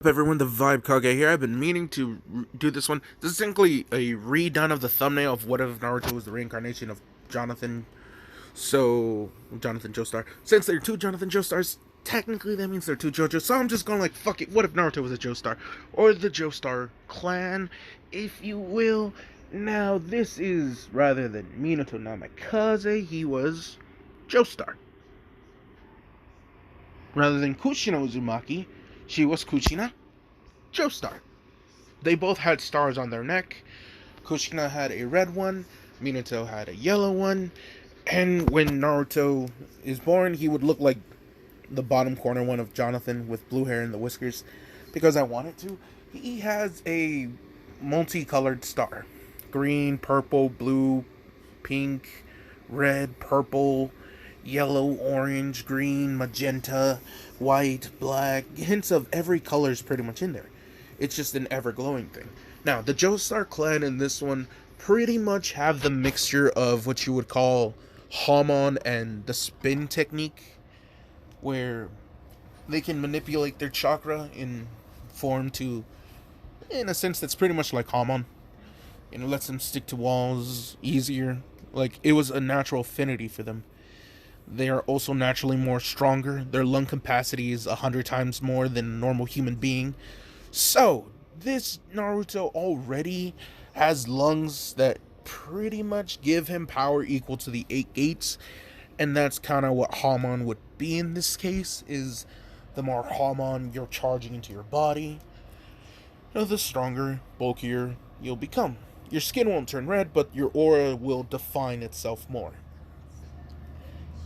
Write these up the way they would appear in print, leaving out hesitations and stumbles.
Up everyone, the Vibe Kage here. I've been meaning to do this one. This is simply a redone of the thumbnail of what if Naruto was the reincarnation of Jonathan. Jonathan Joestar. Since there are two Jonathan Joestars, technically that means there are two JoJo's. So I'm just going like, fuck it, what if Naruto was a Joestar? Or the Joestar clan, if you will. Now, this is, rather than Minato Namikaze, he was Joestar. Rather than Kushina Uzumaki, she was Kushina Joestar. They both had stars on their neck. Kushina had a red one, Minato had a yellow one, and when Naruto is born, he would look like the bottom corner one of Jonathan with blue hair and the whiskers, because I wanted to. He has a multicolored star. Green, purple, blue, pink, red, purple, yellow, orange, green, magenta, white, black. Hints of every color is pretty much in there. It's just an ever-glowing thing. Now, the Joestar clan in this one pretty much have the mixture of what you would call Hamon and the spin technique, where they can manipulate their chakra in form to, in a sense that's pretty much like Hamon. It lets them stick to walls easier. Like, it was a natural affinity for them. They are also naturally more stronger. Their lung capacity is 100 times more than a normal human being. So, this Naruto already has lungs that pretty much give him power equal to the 8 gates. And that's kind of what Hamon would be in this case, is the more Hamon you're charging into your body, the stronger, bulkier you'll become. Your skin won't turn red, but your aura will define itself more.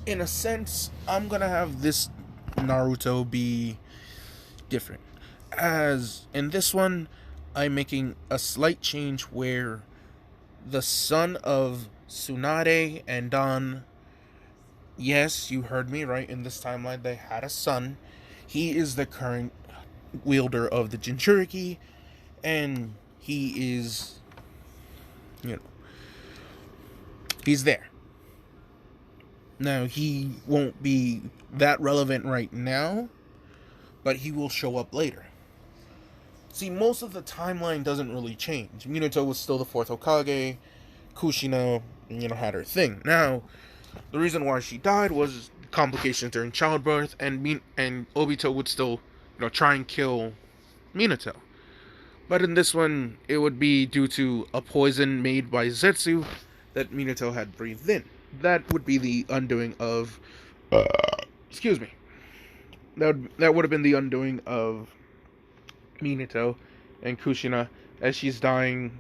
In a sense, I'm gonna have this Naruto be different. As in this one, I'm making a slight change where the son of Tsunade and Dan, yes, you heard me right, in this timeline they had a son. He is the current wielder of the Jinchuriki, and he is, he's there. Now, he won't be that relevant right now, but he will show up later. See, most of the timeline doesn't really change. Minato was still the 4th Hokage. Kushina, had her thing. Now, the reason why she died was complications during childbirth, and Obito would still, try and kill Minato. But in this one, it would be due to a poison made by Zetsu that Minato had breathed in. That would be the undoing of... excuse me. That would have been the undoing of Minato and Kushina as she's dying.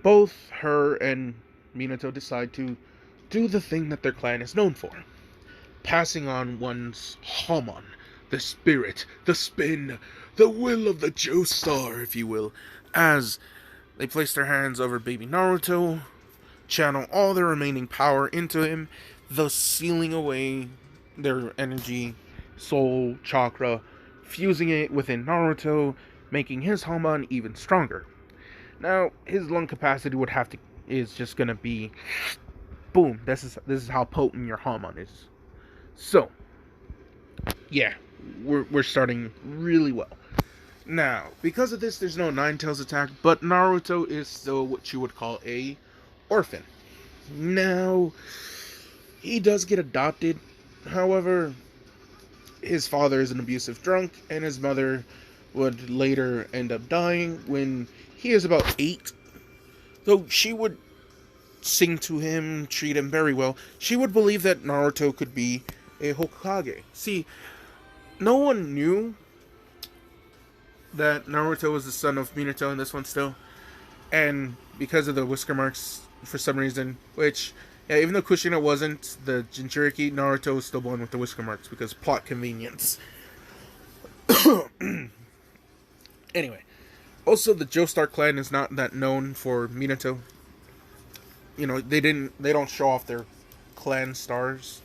Both her and Minato decide to do the thing that their clan is known for. Passing on one's Hamon, the spirit, the spin, the will of the Joestar, if you will, as they place their hands over baby Naruto, channel all their remaining power into him, thus sealing away their energy, soul, chakra, fusing it within Naruto, making his Hamon even stronger. Now, his lung capacity is just gonna be boom. This is how potent your Hamon is. So, yeah, we're starting really well. Now, because of this, there's no Nine Tails attack, but Naruto is still what you would call a orphan. Now, he does get adopted. However, his father is an abusive drunk, and his mother would later end up dying when he is about 8. Though she would sing to him, treat him very well. She would believe that Naruto could be a Hokage. See, no one knew that Naruto was the son of Minato in this one still. And because of the whisker marks, for some reason, which, yeah, even though Kushina wasn't the Jinchuriki, Naruto was still born with the whisker marks because plot convenience. Anyway, also the Joestar clan is not that known for Minato. They don't show off their clan stars.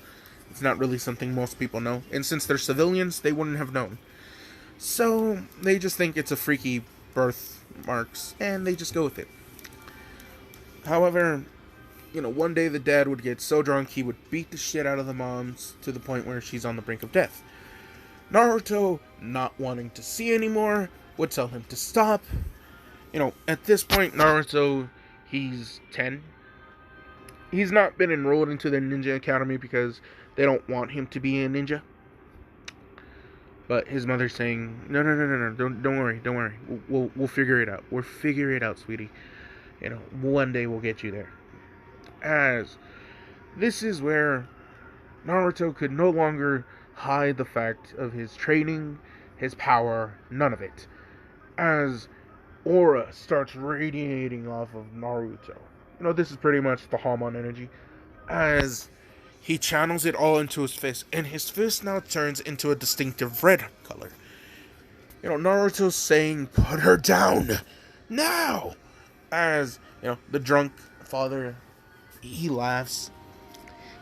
It's not really something most people know. And since they're civilians, they wouldn't have known. So, they just think it's a freaky birthmarks, and they just go with it. However, one day the dad would get so drunk he would beat the shit out of the moms to the point where she's on the brink of death. Naruto, not wanting to see anymore, would tell him to stop. At this point, Naruto, he's 10. He's not been enrolled into the ninja academy because they don't want him to be a ninja. But his mother's saying, no, no, no, no, no, don't worry, don't worry. We'll figure it out. We'll figure it out, sweetie. One day we'll get you there. As this is where Naruto could no longer hide the fact of his training, his power, none of it. As aura starts radiating off of Naruto. This is pretty much the Hamon energy. As he channels it all into his fist, and his fist now turns into a distinctive red color. Naruto's saying, put her down, now! As, the drunk father, he laughs.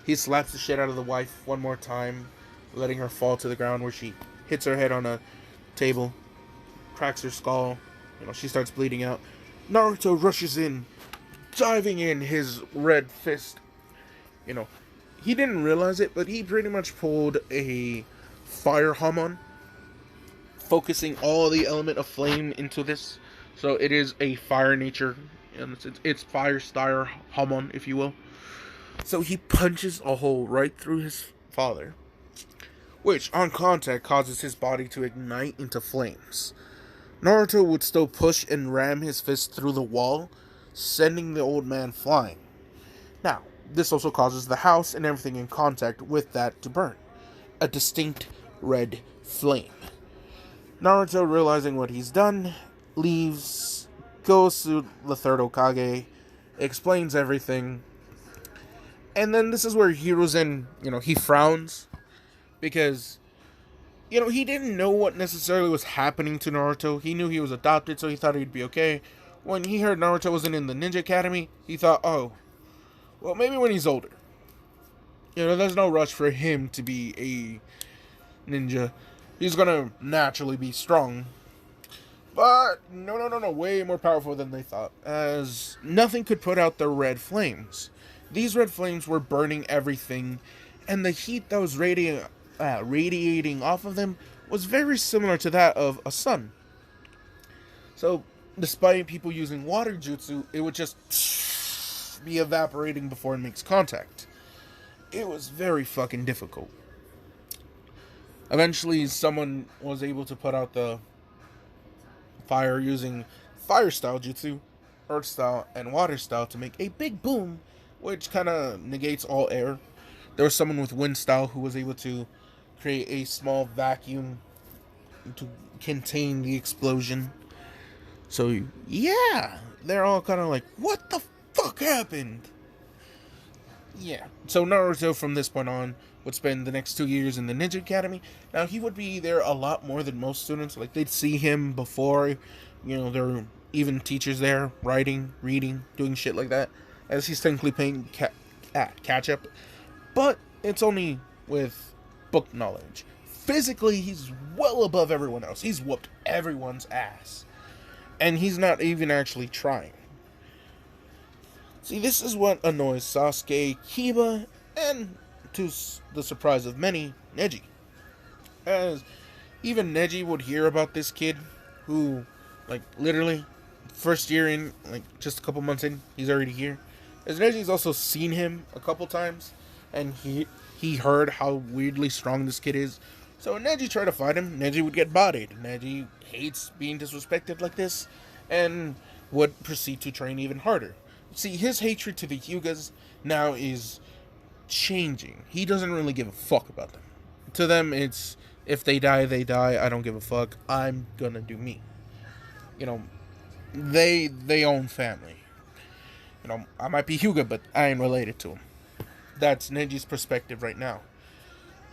He slaps the shit out of the wife one more time, letting her fall to the ground where she hits her head on a table, cracks her skull. She starts bleeding out. Naruto rushes in, diving in his red fist. He didn't realize it, but he pretty much pulled a fire Hamon, focusing all the element of flame into this. So it is a fire nature, and it's fire style Hamon, if you will. So he punches a hole right through his father, which on contact causes his body to ignite into flames. Naruto would still push and ram his fist through the wall, sending the old man flying. Now, this also causes the house and everything in contact with that to burn. A distinct red flame. Naruto, realizing what he's done, leaves, goes to the third Hokage, explains everything. And then this is where Hiruzen, he frowns. Because, he didn't know what necessarily was happening to Naruto. He knew he was adopted, so he thought he'd be okay. When he heard Naruto wasn't in the Ninja Academy, he thought, oh, well, maybe when he's older. There's no rush for him to be a ninja. He's gonna naturally be strong. But, no, way more powerful than they thought. As nothing could put out the red flames. These red flames were burning everything, and the heat that was radiating off of them was very similar to that of a sun. So, despite people using water jutsu, it would just be evaporating before it makes contact. It was very fucking difficult. Eventually, someone was able to put out the fire using fire style jutsu, earth style, and water style to make a big boom, which kind of negates all air. There was someone with wind style who was able to create a small vacuum to contain the explosion. So, yeah, they're all kind of like, what the fuck happened? Yeah, so Naruto from this point on would spend the next 2 years in the Ninja Academy. Now, he would be there a lot more than most students. Like, they'd see him before, there were even teachers there, writing, reading, doing shit like that, as he's technically playing catch up. But it's only with book knowledge. Physically, he's well above everyone else. He's whooped everyone's ass. And he's not even actually trying. See, this is what annoys Sasuke, Kiba, and, to the surprise of many, Neji. As even Neji would hear about this kid who, literally, first year in, just a couple months in, he's already here. As Neji's also seen him a couple times, and he heard how weirdly strong this kid is. So when Neji tried to fight him, Neji would get bodied. Neji hates being disrespected like this, and would proceed to train even harder. See, his hatred to the Hyugas now is changing. He doesn't really give a fuck about them. To them, it's, if they die, they die. I don't give a fuck. I'm gonna do me. They own family. I might be Hyuga, but I ain't related to him. That's Neji's perspective right now.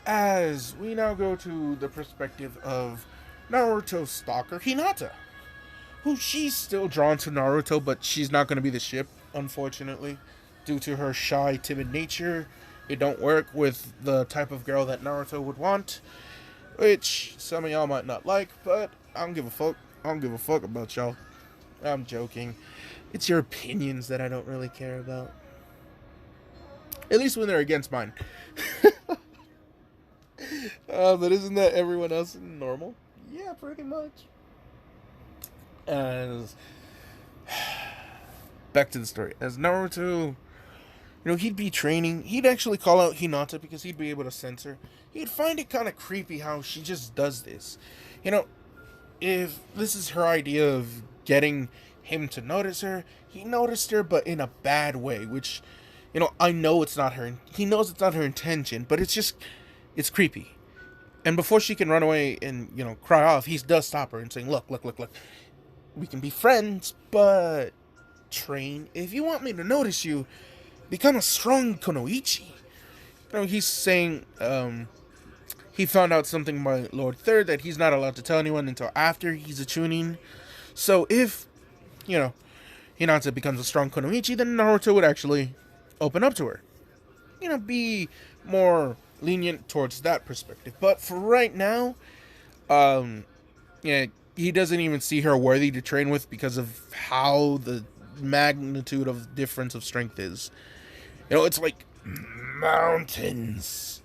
As we now go to the perspective of Naruto's stalker, Hinata. Who she's still drawn to Naruto, but she's not going to be the ship, unfortunately. Due to her shy, timid nature, it don't work with the type of girl that Naruto would want. Which some of y'all might not like, but I don't give a fuck. I don't give a fuck about y'all. I'm joking. It's your opinions that I don't really care about. At least when they're against mine. But isn't that everyone else normal? Yeah, pretty much. As back to the story, as Naruto, he'd be training. He'd actually call out Hinata because he'd be able to sense her. He'd find it kind of creepy how she just does this. You know, if this is her idea of getting him to notice her, he noticed her, but in a bad way, which, I know it's not her. He knows it's not her intention, but it's creepy. And before she can run away and, cry off, he does stop her and saying, look, look, look, look. We can be friends, but train. If you want me to notice you, become a strong Konoichi. He's saying, he found out something by Lord Third that he's not allowed to tell anyone until after he's a Chunin. So if, Hinata becomes a strong Konoichi, then Naruto would actually open up to her. Be more lenient towards that perspective. But for right now, yeah, he doesn't even see her worthy to train with because of how the magnitude of difference of strength is. It's like mountains.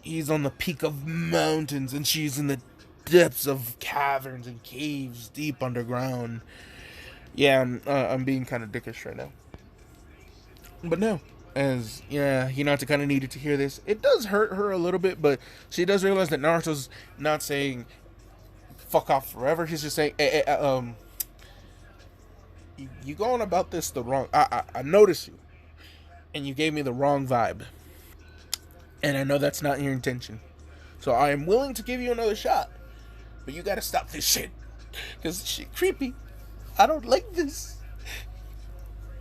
He's on the peak of mountains, and she's in the depths of caverns and caves deep underground. Yeah, I'm being kind of dickish right now. But no, as Hinata kind of needed to hear this. It does hurt her a little bit, but she does realize that Naruto's not saying "fuck off forever." He's just saying, you going about this the wrong. I noticed you, and you gave me the wrong vibe, and I know that's not your intention. So I am willing to give you another shot, but you gotta stop this shit, cause shit creepy. I don't like this.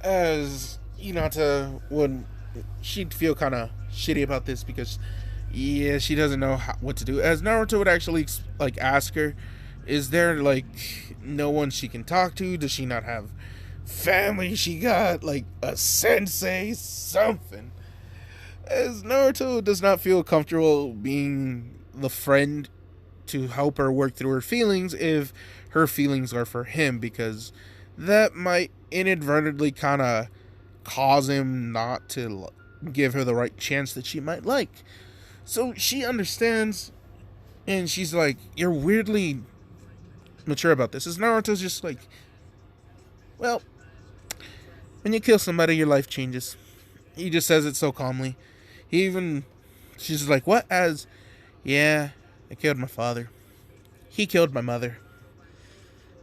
As Hinata would, she'd feel kind of shitty about this because, she doesn't know what to do. As Naruto would actually ask her, is there no one she can talk to? Does she not have family? She got a sensei, something. As Naruto does not feel comfortable being the friend to help her work through her feelings if her feelings are for him, because that might inadvertently kind of cause him not to give her the right chance that she might like. So she understands, and she's like, you're weirdly mature about this. As Naruto's just like, well, when you kill somebody, your life changes. He just says it so calmly. She's like, what? As, yeah, I killed my father. He killed my mother.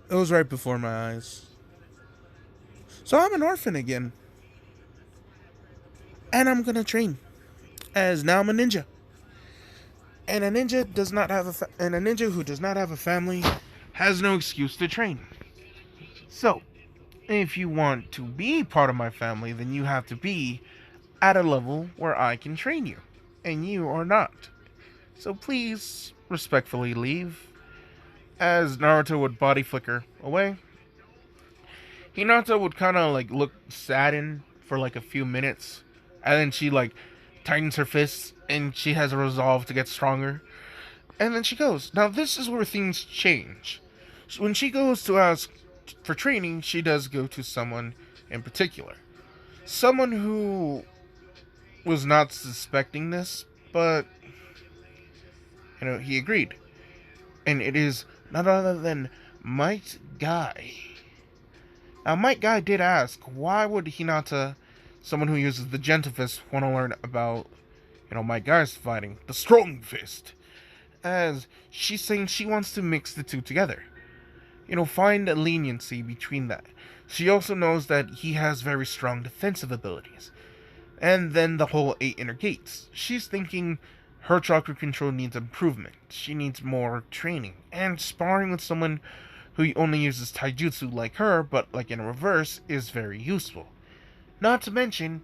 It was right before my eyes. So I'm an orphan again. And I'm gonna train. As now I'm a ninja. And a ninja who does not have a family has no excuse to train. So, if you want to be part of my family, then you have to be at a level where I can train you. And you are not. So please, respectfully leave. As Naruto would body flicker away, Hinata would kind of look saddened for a few minutes. And then she tightens her fists and she has a resolve to get stronger. And then she goes. Now this is where things change. When she goes to ask for training, she does go to someone in particular. Someone who was not suspecting this, but he agreed. And it is none other than Might Guy. Now Might Guy did ask, why would Hinata, someone who uses the Gentle Fist, want to learn about, Might Guy's fighting the Strong Fist? As she's saying she wants to mix the two together. Find a leniency between that. She also knows that he has very strong defensive abilities. And then the whole 8 inner gates. She's thinking her chakra control needs improvement. She needs more training. And sparring with someone who only uses taijutsu like her, but in reverse, is very useful. Not to mention,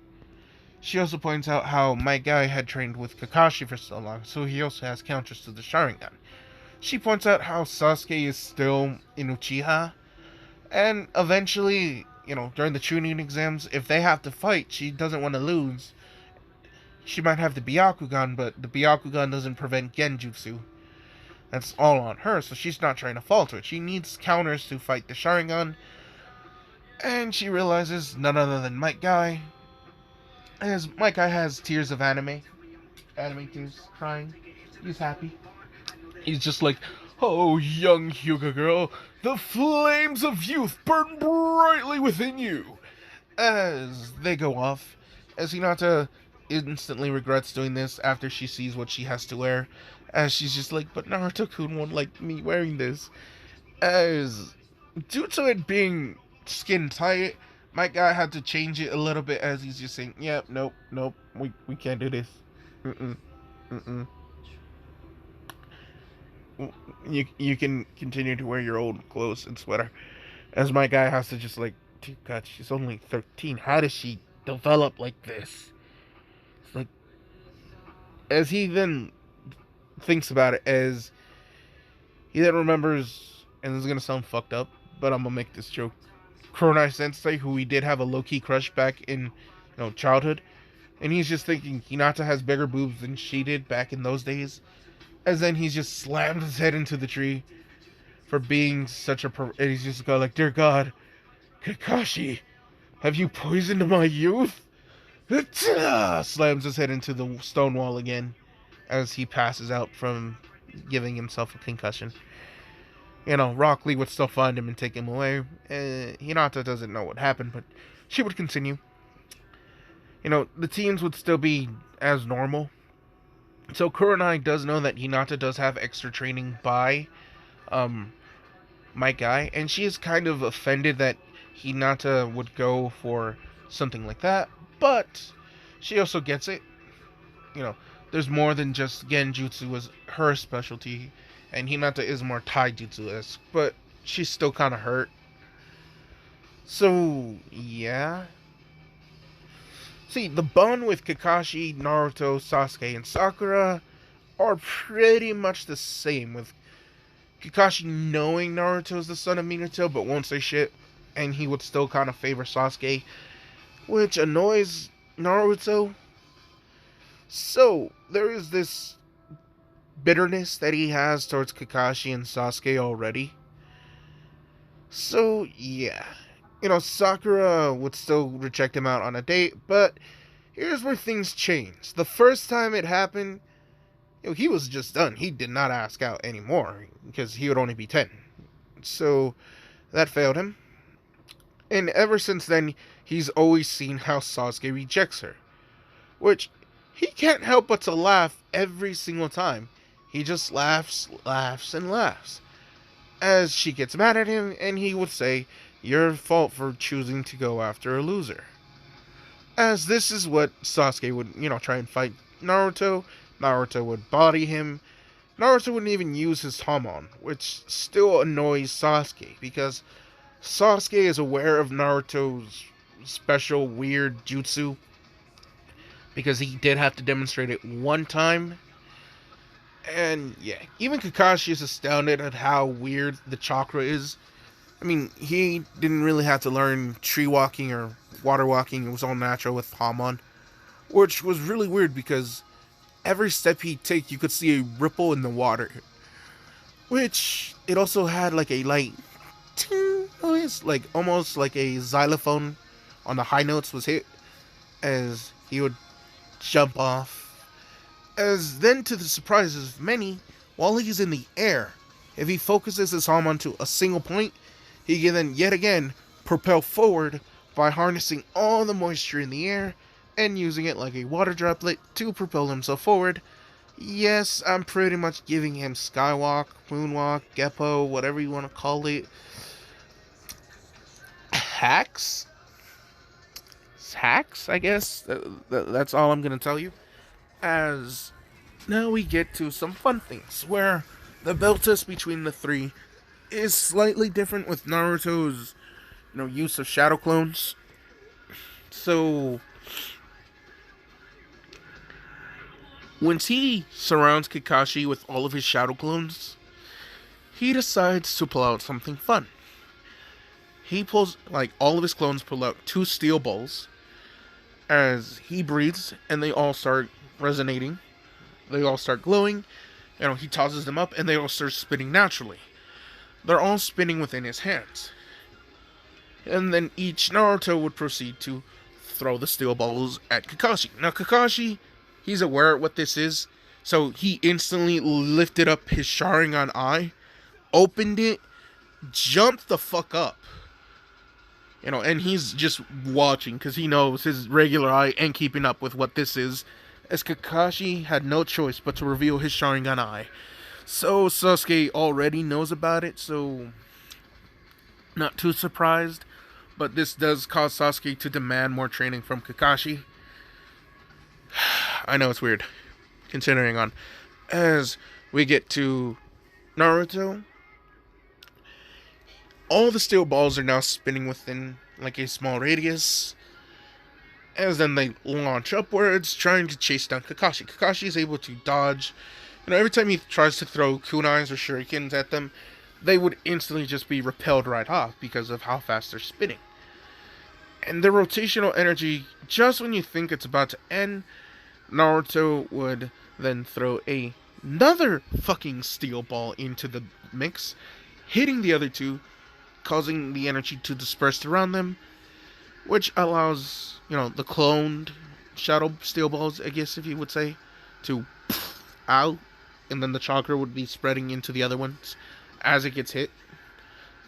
she also points out how my guy had trained with Kakashi for so long, so he also has counters to the Sharingan. She points out how Sasuke is still in Uchiha, and eventually, during the Chunin exams, if they have to fight, she doesn't want to lose. She might have the Byakugan, but the Byakugan doesn't prevent Genjutsu. That's all on her, so she's not trying to falter it. She needs counters to fight the Sharingan, and she realizes none other than Might Guy, as Might Guy has tears of anime tears, crying. He's happy. He's just like, oh, young Hyuga girl, the flames of youth burn brightly within you. As they go off, as Hinata instantly regrets doing this after she sees what she has to wear, as she's just like, but Naruto-kun won't like me wearing this. As due to it being skin tight, my guy had to change it a little bit as he's just saying, yep, yeah, nope, we can't do this. Mm-mm. You can continue to wear your old clothes and sweater. As my guy has to just like, dear God, she's only 13. How does she develop like this? It's like, as he then thinks about it, as he then remembers, and this is gonna sound fucked up, but I'm gonna make this joke. Kuronai Sensei, who he did have a low-key crush back in, childhood, and he's just thinking Hinata has bigger boobs than she did back in those days. As then he's just slammed his head into the tree for being such a and he's just go like, dear God, Kakashi, have you poisoned my youth? Slams his head into the stone wall again as he passes out from giving himself a concussion. Rock Lee would still find him and take him away. Hinata doesn't know what happened, but she would continue. The teams would still be as normal. So Kuronai does know that Hinata does have extra training by my guy, and she is kind of offended that Hinata would go for something like that, but she also gets it. There's more than just Genjutsu was her specialty, and Hinata is more Taijutsu-esque, but she's still kind of hurt. So, yeah. See, the bond with Kakashi, Naruto, Sasuke, and Sakura are pretty much the same, with Kakashi knowing Naruto is the son of Minato, but won't say shit, and he would still kind of favor Sasuke, which annoys Naruto. So, there is this bitterness that he has towards Kakashi and Sasuke already. So, yeah. Sakura would still reject him out on a date, but here's where things change. The first time it happened, he was just done. He did not ask out anymore, because he would only be 10. So, that failed him. And ever since then, he's always seen how Sasuke rejects her. Which, he can't help but to laugh every single time. He just laughs, and laughs. As she gets mad at him, and he would say, your fault for choosing to go after a loser. As this is what Sasuke would, try and fight Naruto. Naruto would body him. Naruto wouldn't even use his Hamon, which still annoys Sasuke, because Sasuke is aware of Naruto's special weird jutsu, because he did have to demonstrate it one time. And yeah, even Kakashi is astounded at how weird the chakra is. I mean, he didn't really have to learn tree walking or water walking. It was all natural with Hamon, which was really weird because every step he'd take, you could see a ripple in the water. Which, it also had like a light ting noise, like almost like a xylophone on the high notes was hit as he would jump off. As then, to the surprises of many, while he's in the air, if he focuses his Hamon to a single point, he can then yet again propel forward by harnessing all the moisture in the air and using it like a water droplet to propel himself forward. Yes, I'm pretty much giving him skywalk, moonwalk, Geppo, whatever you want to call it. Hacks, I guess. That's all I'm going to tell you. As now we get to some fun things, where the belt test between the three is slightly different with Naruto's, use of shadow clones. So, once he surrounds Kakashi with all of his shadow clones, he decides to pull out something fun. He pulls, all of his clones pull out 2 steel balls, as he breathes, and they all start resonating. They all start glowing. He tosses them up, and they all start spinning naturally. They're all spinning within his hands. And then each Naruto would proceed to throw the steel balls at Kakashi. Now Kakashi, he's aware of what this is, So he instantly lifted up his Sharingan eye, opened it, jumped the fuck up. And he's just watching because he knows his regular eye ain't keeping up with what this is, as Kakashi had no choice but to reveal his Sharingan eye. So Sasuke already knows about it, so not too surprised, but this does cause Sasuke to demand more training from Kakashi. I know it's weird, considering on. As we get to Naruto, all the steel balls are now spinning within like a small radius, as then they launch upwards, trying to chase down Kakashi. Kakashi is able to dodge. Every time he tries to throw kunais or shurikens at them, they would instantly just be repelled right off because of how fast they're spinning. And the rotational energy, just when you think it's about to end, Naruto would then throw another fucking steel ball into the mix, hitting the other two, causing the energy to disperse around them, which allows, the cloned shadow steel balls, I guess if you would say, to out, and then the chakra would be spreading into the other ones as it gets hit.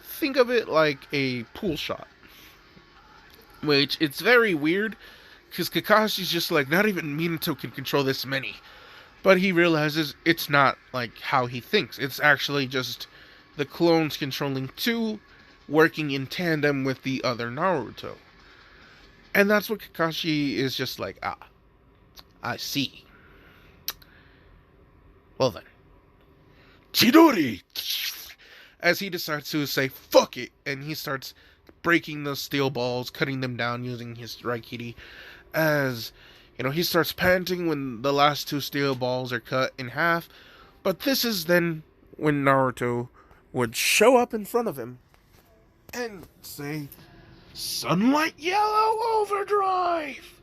Think of it like a pool shot, which it's very weird because Kakashi's just like, not even Minato can control this many, but he realizes it's not like how he thinks. It's actually just the clones controlling two, working in tandem with the other Naruto. And that's what Kakashi is just like, I see. Well then, Chidori! As he decides to say, fuck it, and he starts breaking the steel balls, cutting them down using his Raikiri, as, he starts panting when the last two steel balls are cut in half, but this is then when Naruto would show up in front of him and say, Sunlight Yellow Overdrive!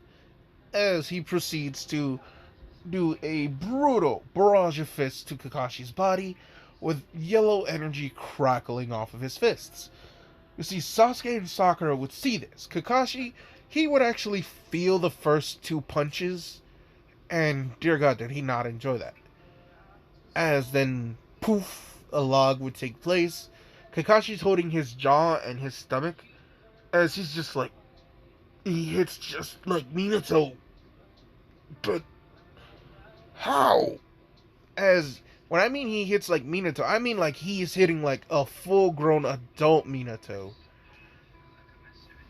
As he proceeds to do a brutal barrage of fists to Kakashi's body, with yellow energy crackling off of his fists. You see, Sasuke and Sakura would see this. Kakashi, he would actually feel the first two punches, and dear God, did he not enjoy that. As then, poof, a log would take place. Kakashi's holding his jaw and his stomach, as he's just like, he hits just like Minato. But how? As when I mean he hits like Minato, I mean like he's hitting like a full-grown adult Minato.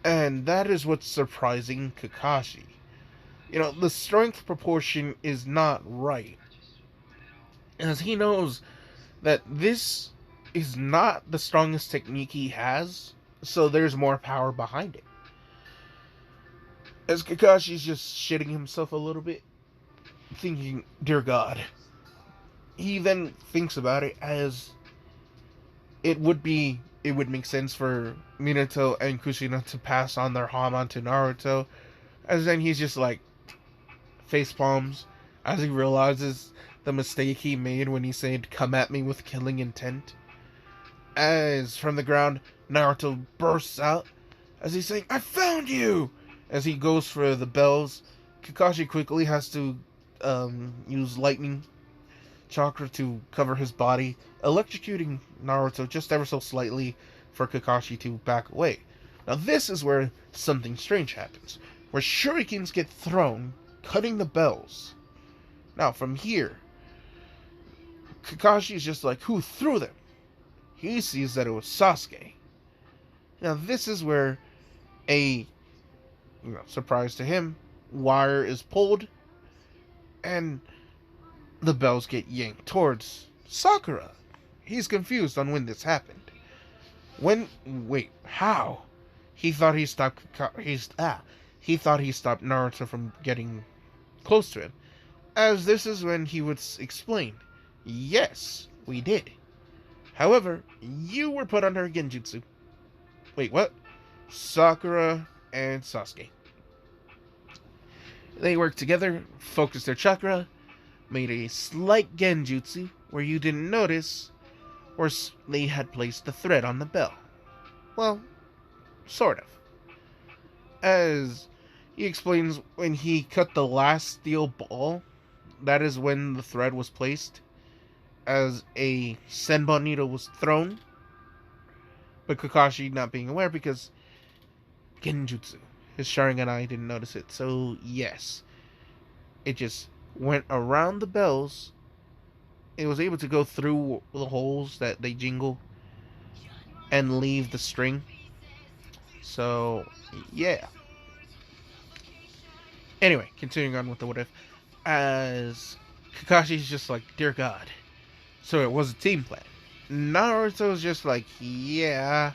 And that is what's surprising Kakashi. The strength proportion is not right. As he knows that this is not the strongest technique he has, so there's more power behind it. As Kakashi's just shitting himself a little bit, thinking, dear God. He then thinks about it as it would make sense for Minato and Kushina to pass on their Hama to Naruto, as then he's just like face palms as he realizes the mistake he made when he said, come at me with killing intent. As from the ground, Naruto bursts out as he's saying, I found you! As he goes for the bells, Kakashi quickly has to use lightning chakra to cover his body, electrocuting Naruto just ever so slightly for Kakashi to back away. Now this is where something strange happens, where shurikens get thrown, cutting the bells. Now from here, Kakashi's just like, who threw them? He sees that it was Sasuke. Now this is where surprise to him, wire is pulled, and the bells get yanked towards Sakura. He's confused on when this happened. How? He thought he stopped Naruto from getting close to him. As this is when he would explain, yes, we did. However, you were put under Genjutsu. Wait, what? Sakura and Sasuke. They worked together, focused their chakra, made a slight genjutsu where you didn't notice, or they had placed the thread on the bell. Well, sort of. As he explains, when he cut the last steel ball, that is when the thread was placed, as a Senbon needle was thrown, but Kakashi not being aware because Genjutsu, his Sharingan eye didn't notice it. So yes, it just went around the bells. It was able to go through the holes that they jingle and leave the string. So yeah. Anyway, continuing on with the what if, as Kakashi's just like, dear God, so it was a team plan. Naruto's just like, yeah,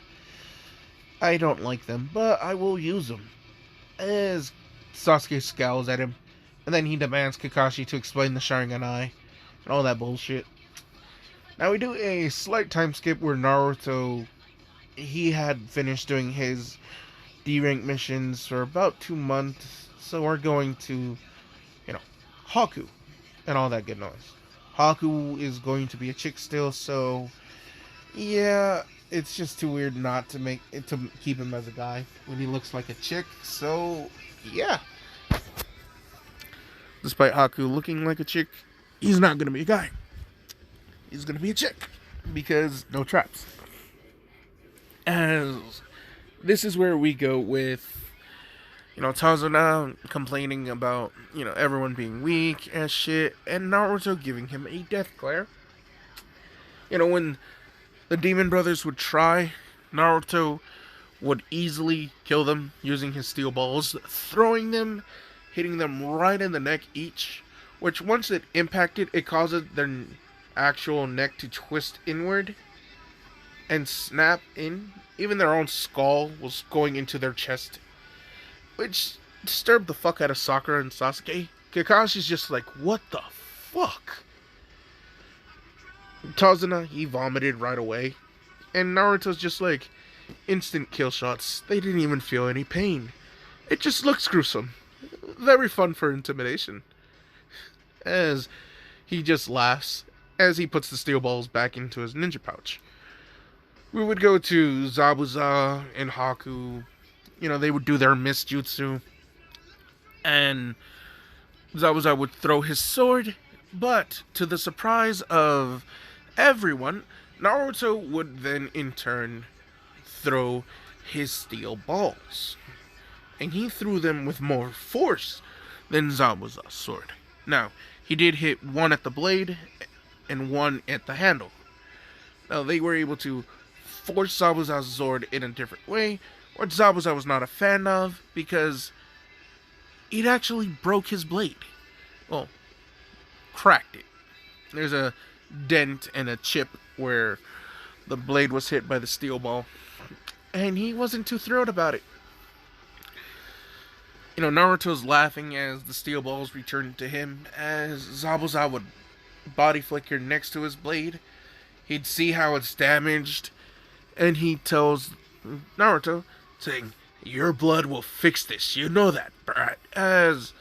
I don't like them, but I will use them. As Sasuke scowls at him, and then he demands Kakashi to explain the Sharingan Eye, and all that bullshit. Now we do a slight time skip where Naruto, he had finished doing his D-rank missions for about 2 months, so we're going to, Haku, and all that good noise. Haku is going to be a chick still, so yeah, it's just too weird not to make it to keep him as a guy when he looks like a chick. So yeah, despite Haku looking like a chick, he's not gonna be a guy. He's gonna be a chick because no traps. As this is where we go with, Tazuna complaining about, everyone being weak as shit, and Naruto giving him a death glare. When the Demon Brothers would try, Naruto would easily kill them using his steel balls, throwing them, hitting them right in the neck each, which once it impacted, it causes their actual neck to twist inward and snap in. Even their own skull was going into their chest, which disturbed the fuck out of Sakura and Sasuke. Kakashi's just like, what the fuck? Tazuna, he vomited right away. And Naruto's just like, instant kill shots. They didn't even feel any pain. It just looks gruesome. Very fun for intimidation. As he just laughs as he puts the steel balls back into his ninja pouch. We would go to Zabuza and Haku. They would do their mist jutsu. And Zabuza would throw his sword. But to the surprise of everyone, Naruto would then in turn throw his steel balls. And he threw them with more force than Zabuza's sword. Now, he did hit one at the blade and one at the handle. Now, they were able to force Zabuza's sword in a different way, which Zabuza was not a fan of, because it actually broke his blade. Well, cracked it. There's a dent and a chip where the blade was hit by the steel ball, and he wasn't too thrilled about it. Naruto's laughing as the steel balls returned to him, as Zabuza would body flicker next to his blade. He'd see how it's damaged, and he tells Naruto, saying, your blood will fix this, you know that, brat. As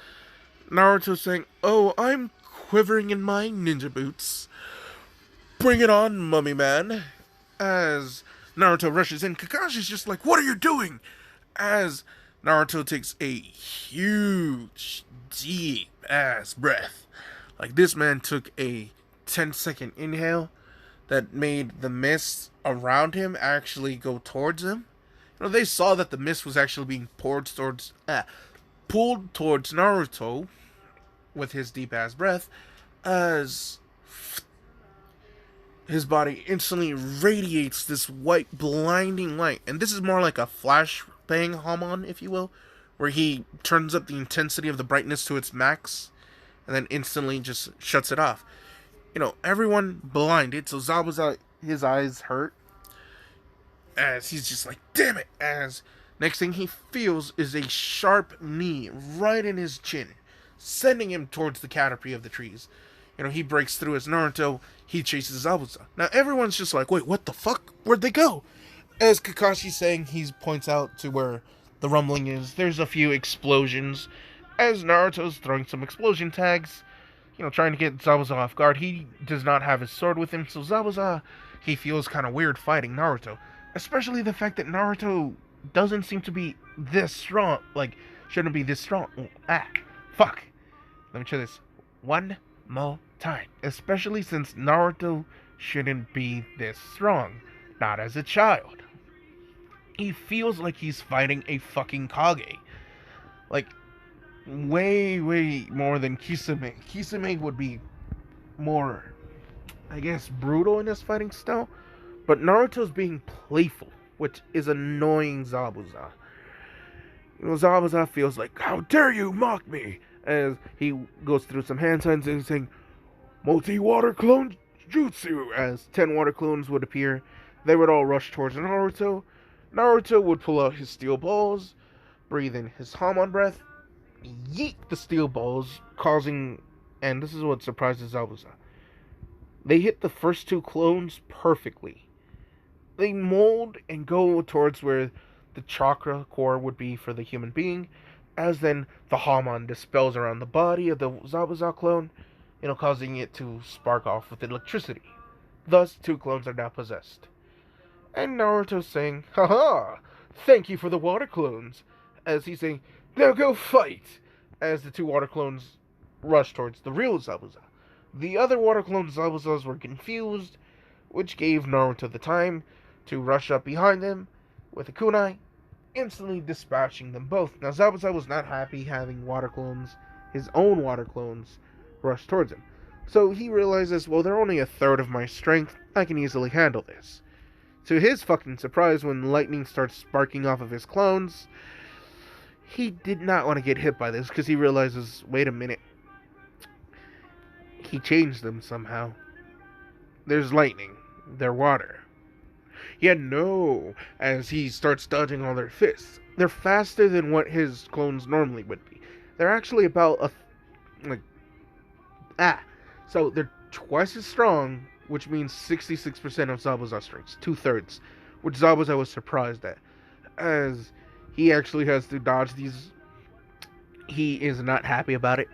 Naruto saying, oh, I'm quivering in my ninja boots. Bring it on, mummy man. As Naruto rushes in, Kakashi's just like, what are you doing? As Naruto takes a huge, deep-ass breath. Like, this man took a 10-second inhale that made the mist around him actually go towards him. They saw that the mist was actually being pulled towards Naruto with his deep-ass breath, as his body instantly radiates this white, blinding light. And this is more like a flashbang Hamon, if you will, where he turns up the intensity of the brightness to its max, and then instantly just shuts it off. Everyone blinded, so Zabuza, his eyes hurt, as he's just like, damn it, as next thing he feels is a sharp knee right in his chin, sending him towards the canopy of the trees. He breaks through as Naruto, he chases Zabuza. Now everyone's just like, wait, what the fuck? Where'd they go? As Kakashi's saying, he points out to where the rumbling is. There's a few explosions, as Naruto's throwing some explosion tags, trying to get Zabuza off guard. He does not have his sword with him, so Zabuza, he feels kind of weird fighting Naruto. Especially the fact that Naruto doesn't seem to be this strong. Like, shouldn't be this strong. Fuck. Let me try this. 1, more time, especially since Naruto shouldn't be this strong, not as a child. He feels like he's fighting a fucking Kage. Like, way more than Kisame. Kisame would be more, I guess, brutal in his fighting style, but Naruto's being playful, which is annoying Zabuza. Zabuza feels like, how dare you mock me, as he goes through some hand signs and saying, multi-water clone jutsu, as 10 water clones would appear. They would all rush towards Naruto. Naruto would pull out his steel balls, breathe in his Hamon breath, yeet the steel balls, causing, and this is what surprises Zabuza, they hit the first two clones perfectly. They mold and go towards where the chakra core would be for the human being, as then the Hamon dispels around the body of the Zabuza clone, causing it to spark off with electricity. Thus, two clones are now possessed. And Naruto's saying, haha, thank you for the water clones, as he's saying, now go fight, as the two water clones rush towards the real Zabuza. The other water clone Zabuzas were confused, which gave Naruto the time to rush up behind them with a kunai, instantly dispatching them both. Now Zabuza was not happy having water clones, his own water clones, rush towards him. So he realizes, well, they're only a third of my strength, I can easily handle this. To his fucking surprise, when lightning starts sparking off of his clones, he did not want to get hit by this, because he realizes, wait a minute, he changed them somehow. There's lightning, they're water. Yeah, no, as he starts dodging all their fists. They're faster than what his clones normally would be. They're actually about so they're twice as strong, which means 66% of Zabuza's strength, 2/3, which Zabuza was surprised at, as he actually has to dodge these. He is not happy about it.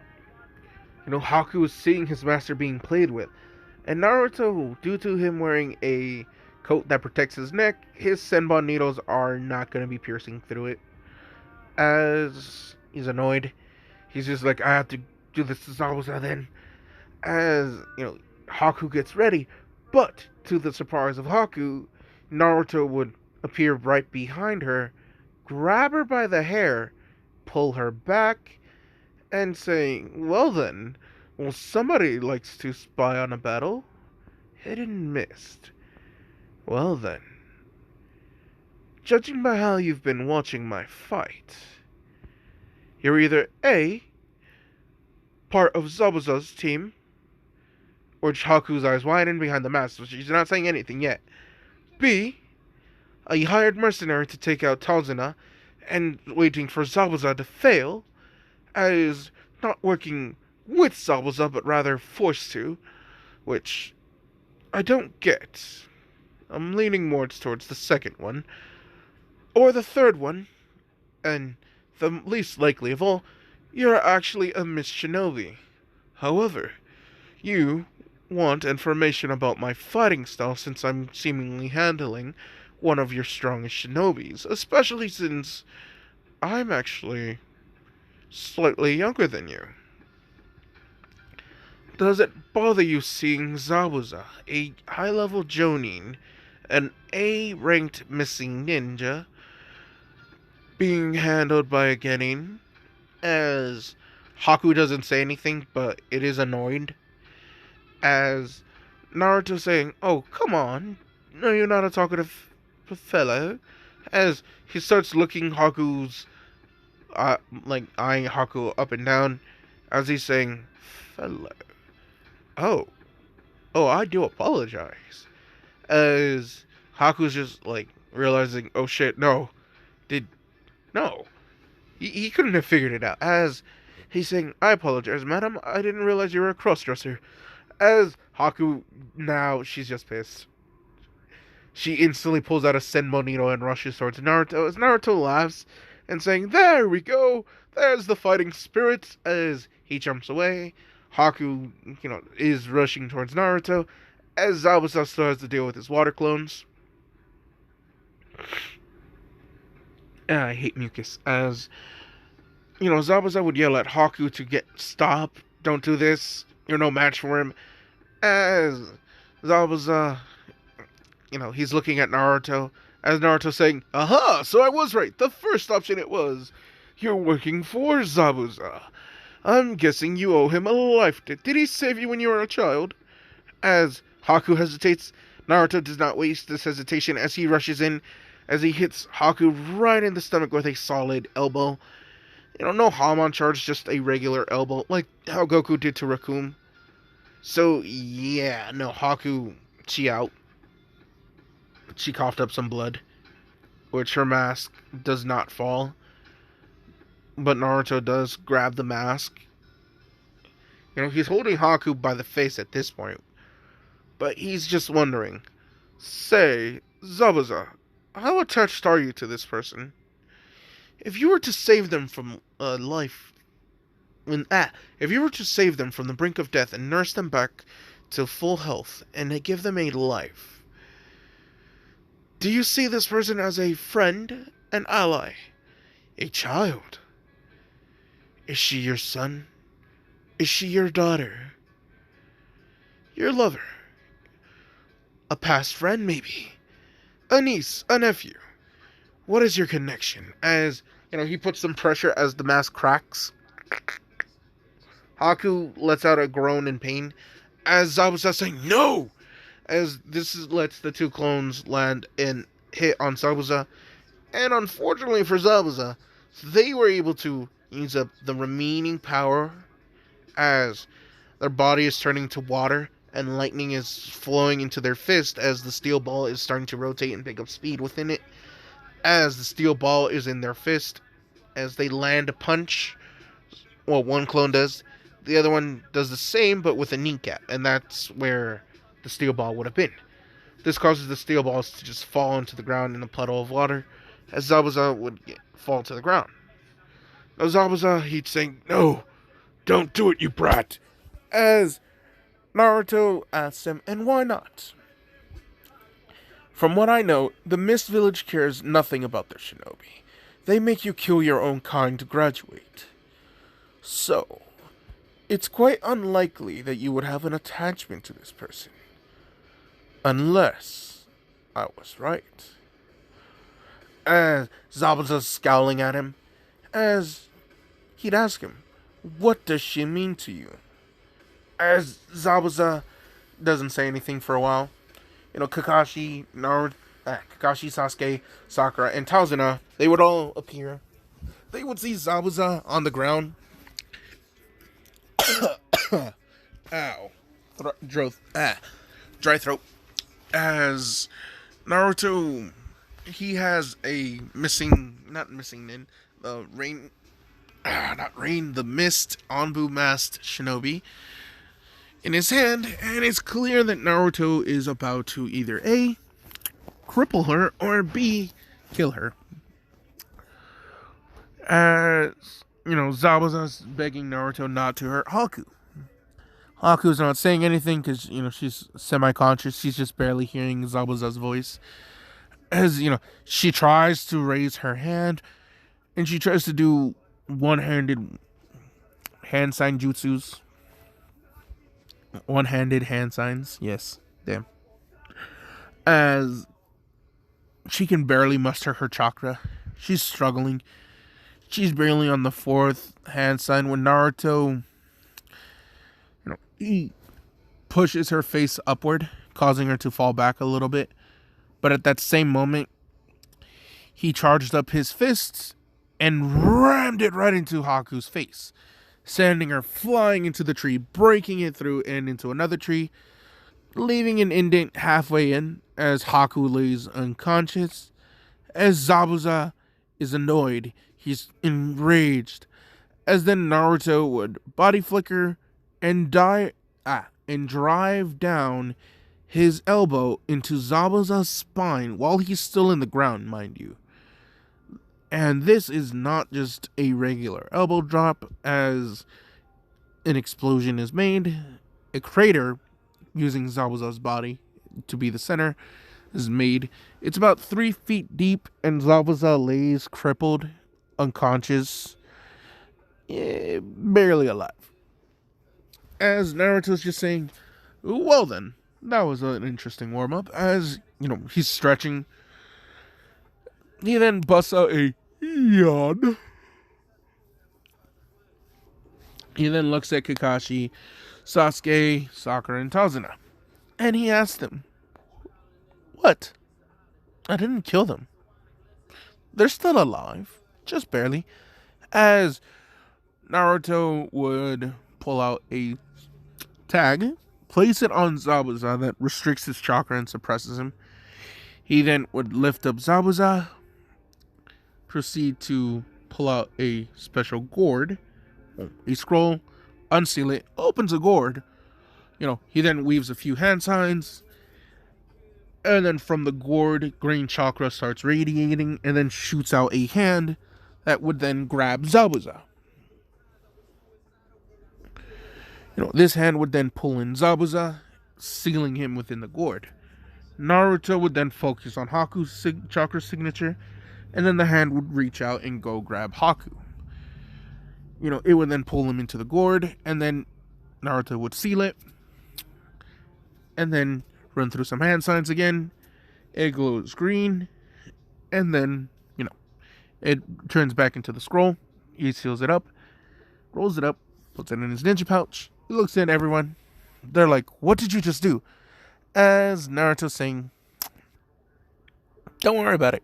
Haku is seeing his master being played with, and Naruto, due to him wearing a coat that protects his neck, his senbon needles are not going to be piercing through it, as he's annoyed. He's just like, I have to do this to Zabuza then, as, Haku gets ready, but to the surprise of Haku, Naruto would appear right behind her, grab her by the hair, pull her back, and say, well then, somebody likes to spy on a battle. Hit and missed. Well then, judging by how you've been watching my fight, you're either A, part of Zabuza's team, or Haku's eyes widen behind the mask, so she's not saying anything yet. B, a hired mercenary to take out Tazuna, and waiting for Zabuza to fail, as not working with Zabuza, but rather forced to, which I don't get. I'm leaning more towards the second one. Or the third one, and the least likely of all, you're actually a Miss Shinobi. However, you want information about my fighting style since I'm seemingly handling one of your strongest shinobis, especially since I'm actually slightly younger than you. Does it bother you seeing Zabuza, a high-level Jonin, an A-ranked missing ninja, being handled by a genin, as Haku doesn't say anything, but it is annoyed, as Naruto saying, oh, come on, no, you're not a talkative fellow, as he starts looking Haku's, eyeing Haku up and down, as he's saying, fellow. Oh, I do apologize. As Haku's just, realizing, oh shit, no. He couldn't have figured it out. As he's saying, I apologize, madam, I didn't realize you were a crossdresser. As Haku, now, she's just pissed. She instantly pulls out a senbon needle and rushes towards Naruto, as Naruto laughs, and saying, there we go, there's the fighting spirit, as he jumps away. Haku, is rushing towards Naruto, as Zabuza still has to deal with his water clones. I hate mucus, as, Zabuza would yell at Haku to stop, don't do this, You're no match for him. As Zabuza, he's looking at Naruto. As Naruto saying, "Aha! So I was right. The first option it was. You're working for Zabuza. I'm guessing you owe him a life debt. Did he save you when you were a child?" As Haku hesitates, Naruto does not waste this hesitation as he rushes in, as he hits Haku right in the stomach with a solid elbow. No Hamon charge, just a regular elbow, like how Goku did to Raccoon. So, yeah, no, Haku, she out. She coughed up some blood, which her mask does not fall. But Naruto does grab the mask. He's holding Haku by the face at this point. But he's just wondering, say, Zabuza, how attached are you to this person? If you were to save them from if you were to save them from the brink of death and nurse them back to full health and give them a life, do you see this person as a friend, an ally, a child? Is she your son? Is she your daughter? Your lover? A past friend, maybe? A niece? A nephew? What is your connection? As, he puts some pressure as the mask cracks. Haku lets out a groan in pain as Zabuza saying, "No!" As lets the two clones land and hit on Zabuza. And unfortunately for Zabuza, they were able to use up the remaining power as their body is turning to water and lightning is flowing into their fist as the steel ball is starting to rotate and pick up speed within it. As the steel ball is in their fist, as they land a punch, well, one clone does, the other one does the same but with a kneecap, and that's where the steel ball would have been. This causes the steel balls to just fall into the ground in a puddle of water, as Zabuza would fall to the ground. Now Zabuza, he'd saying, "No, don't do it, you brat," as Naruto asks him, "And why not?" "From what I know, the Mist Village cares nothing about their shinobi. They make you kill your own kind to graduate. So, it's quite unlikely that you would have an attachment to this person. Unless I was right." As Zabuza's scowling at him, as he'd ask him, "What does she mean to you?" As Zabuza doesn't say anything for a while, Kakashi, Kakashi, Sasuke, Sakura, and Tazuna, they would all appear. They would see Zabuza on the ground. Ow. Dry throat. As Naruto, he has a the Mist Anbu masked shinobi in his hand, and it's clear that Naruto is about to either A, cripple her, or B, kill her. As, Zabuza's begging Naruto not to hurt Haku. Haku's not saying anything because, she's semi-conscious. She's just barely hearing Zabuza's voice. As, she tries to raise her hand, and she tries to do one-handed hand sign jutsus. One-handed hand signs. Yes. Damn. As she can barely muster her chakra. She's struggling. She's barely on the fourth hand sign when Naruto, he pushes her face upward, causing her to fall back a little bit. But at that same moment, he charged up his fists and rammed it right into Haku's face, sending her flying into the tree, breaking it through and into another tree, leaving an indent halfway in as Haku lays unconscious. As Zabuza is annoyed, he's enraged, as then Naruto would body flicker and drive down his elbow into Zabuza's spine while he's still in the ground, mind you. And this is not just a regular elbow drop, as an explosion is made. A crater, using Zabuza's body to be the center, is made. It's about 3 feet deep, and Zabuza lays crippled, unconscious, barely alive. As Naruto's just saying, well then, that was an interesting warm-up. As, he's stretching, he then busts out a yawn. He then looks at Kakashi, Sasuke, Sakura, and Tazuna. And he asks them, what? I didn't kill them. They're still alive. Just barely. As Naruto would pull out a tag, place it on Zabuza that restricts his chakra and suppresses him. He then would lift up Zabuza, proceed to pull out a special gourd, a scroll, unseal it, opens a gourd. He then weaves a few hand signs, and then from the gourd, green chakra starts radiating and then shoots out a hand that would then grab Zabuza. This hand would then pull in Zabuza, sealing him within the gourd. Naruto would then focus on Haku's chakra signature, and then the hand would reach out and go grab Haku. It would then pull him into the gourd, and then Naruto would seal it, and then run through some hand signs again. It glows green, and then, it turns back into the scroll. He seals it up, rolls it up, puts it in his ninja pouch. He looks at everyone. They're like, what did you just do? As Naruto's saying, don't worry about it.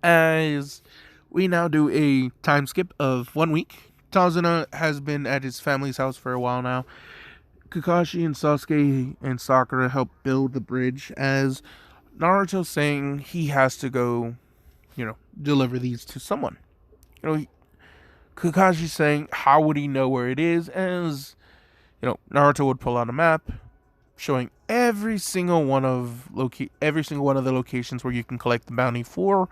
As we now do a time skip of 1 week. Tazuna has been at his family's house for a while now. Kakashi and Sasuke and Sakura help build the bridge, as Naruto's saying he has to go, deliver these to someone. Kakashi's saying, how would he know where it is? As, Naruto would pull out a map showing every single one of the locations where you can collect the bounty for,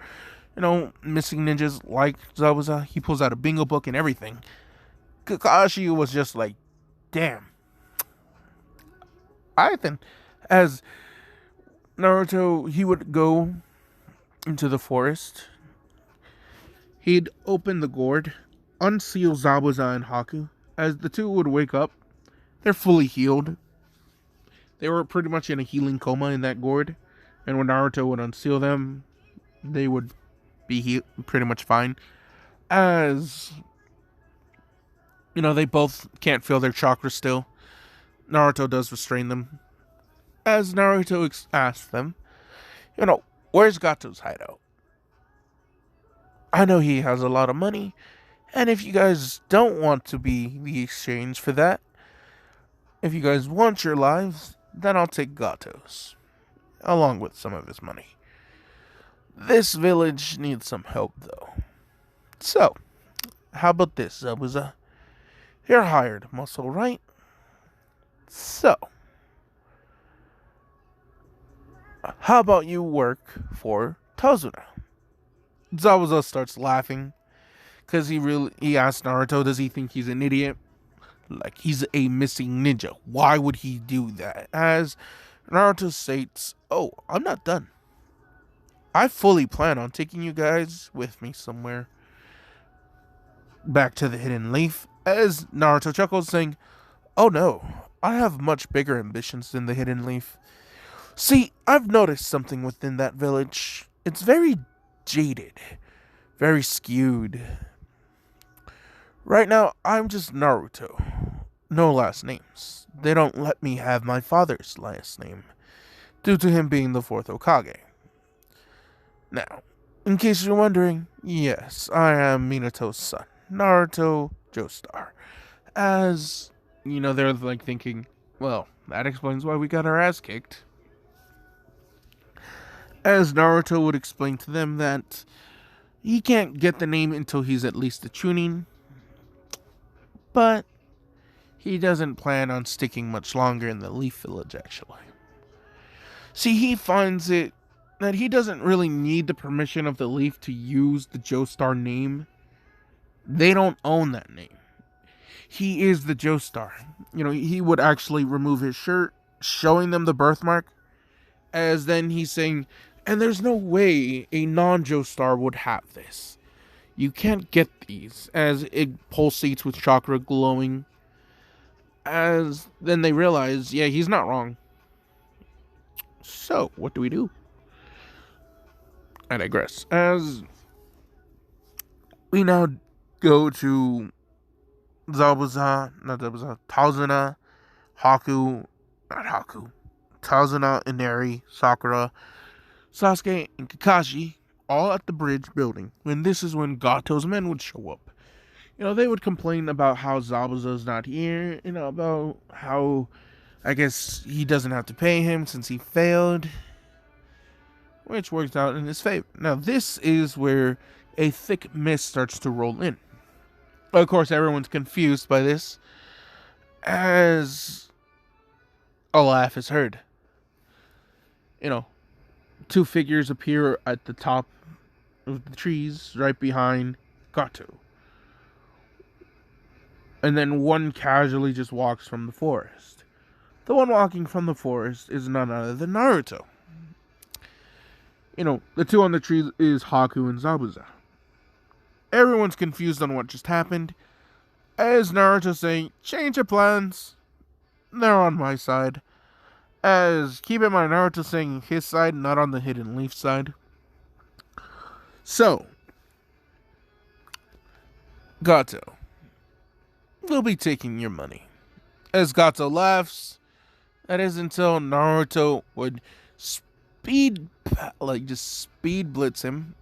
missing ninjas like Zabuza. He pulls out a bingo book and everything. Kakashi was just like, damn. As Naruto, he would go into the forest. He'd open the gourd, unseal Zabuza and Haku. As the two would wake up, they're fully healed. They were pretty much in a healing coma in that gourd. And when Naruto would unseal them, they would be pretty much fine. As, they both can't feel their chakra still. Naruto does restrain them. As Naruto asks them, where's Gato's hideout? I know he has a lot of money, and if you guys don't want to be the exchange for that, if you guys want your lives, then I'll take Gato's, along with some of his money. This village needs some help, though. So, how about this, Zabuza? You're hired muscle, right? So, how about you work for Tazuna? Zabuza starts laughing because he asks Naruto, does he think he's an idiot? Like, he's a missing ninja. Why would he do that? As Naruto states, oh, I'm not done. I fully plan on taking you guys with me somewhere back to the Hidden Leaf. As Naruto chuckles, saying, oh no, I have much bigger ambitions than the Hidden Leaf. See, I've noticed something within that village. It's very jaded, very skewed. Right now, I'm just Naruto. No last names. They don't let me have my father's last name, due to him being the fourth Hokage. Now, in case you're wondering, yes, I am Minato's son, Naruto Joestar. As, they're like thinking, well, that explains why we got our ass kicked. As Naruto would explain to them that he can't get the name until he's at least a Chunin, but he doesn't plan on sticking much longer in the Leaf Village, actually. See, he finds it that he doesn't really need the permission of the Leaf to use the Joestar name. They don't own that name. He is the Joestar. He would actually remove his shirt, showing them the birthmark, as then he's saying, and there's no way a non-Joestar would have this. You can't get these, as it pulsates with chakra glowing. As then they realize, yeah, he's not wrong. So, what do we do? I digress. As we now go to Zabuza, not Zabuza, Tazuna, Haku, not Haku, Tazuna, Inari, Sakura, Sasuke, and Kakashi, all at the bridge building. When this is when Gato's men would show up. They would complain about how Zabuza's not here, about how, I guess, he doesn't have to pay him since he failed, which works out in his favor. Now, this is where a thick mist starts to roll in. Of course, everyone's confused by this, as a laugh is heard. Two figures appear at the top of the trees right behind Gato. And then one casually just walks from the forest. The one walking from the forest is none other than Naruto. The two on the trees is Haku and Zabuza. Everyone's confused on what just happened, as Naruto saying, change of plans, they're on my side. As, keep in mind, Naruto saying his side, not on the Hidden Leaf side. So, Gato, we'll be taking your money. As Gato laughs, that is until Naruto would speed blitz him,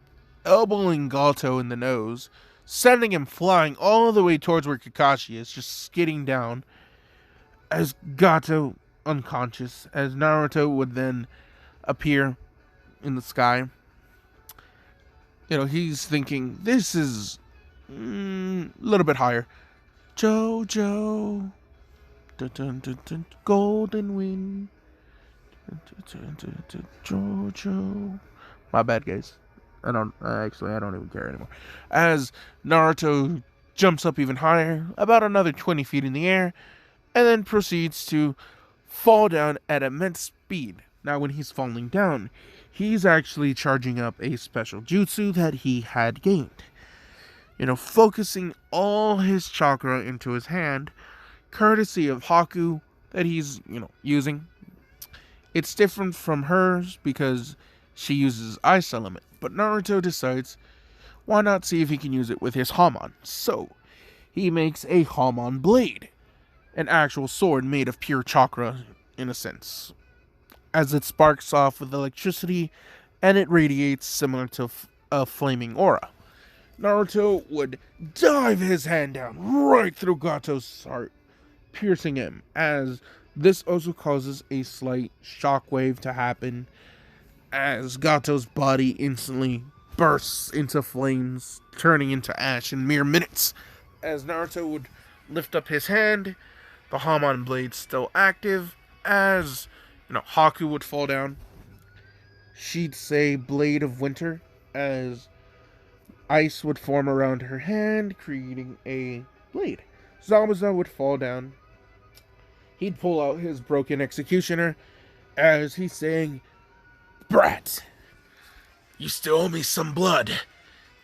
elbowing Gato in the nose, sending him flying all the way towards where Kakashi is, just skidding down, as Gato unconscious, as Naruto would then appear in the sky. He's thinking, this is a little bit higher. Jojo, dun, dun, dun, dun, golden wind, dun, dun, dun, Jojo. My bad, guys. I don't even care anymore. As Naruto jumps up even higher, about another 20 feet in the air, and then proceeds to fall down at immense speed. Now, when he's falling down, he's actually charging up a special jutsu that he had gained. Focusing all his chakra into his hand, courtesy of Haku that he's, using. It's different from hers because she uses Ice Element, but Naruto decides, why not see if he can use it with his Hamon? So, he makes a Hamon blade, an actual sword made of pure chakra, in a sense, as it sparks off with electricity, and it radiates similar to a flaming aura. Naruto would dive his hand down right through Gato's heart, piercing him, as this also causes a slight shockwave to happen, as Gato's body instantly bursts into flames, turning into ash in mere minutes. As Naruto would lift up his hand, the Hamon blade still active, as Haku would fall down. She'd say Blade of Winter, as ice would form around her hand, creating a blade. Zabuza would fall down. He'd pull out his broken executioner, as he's saying, Brat, you still owe me some blood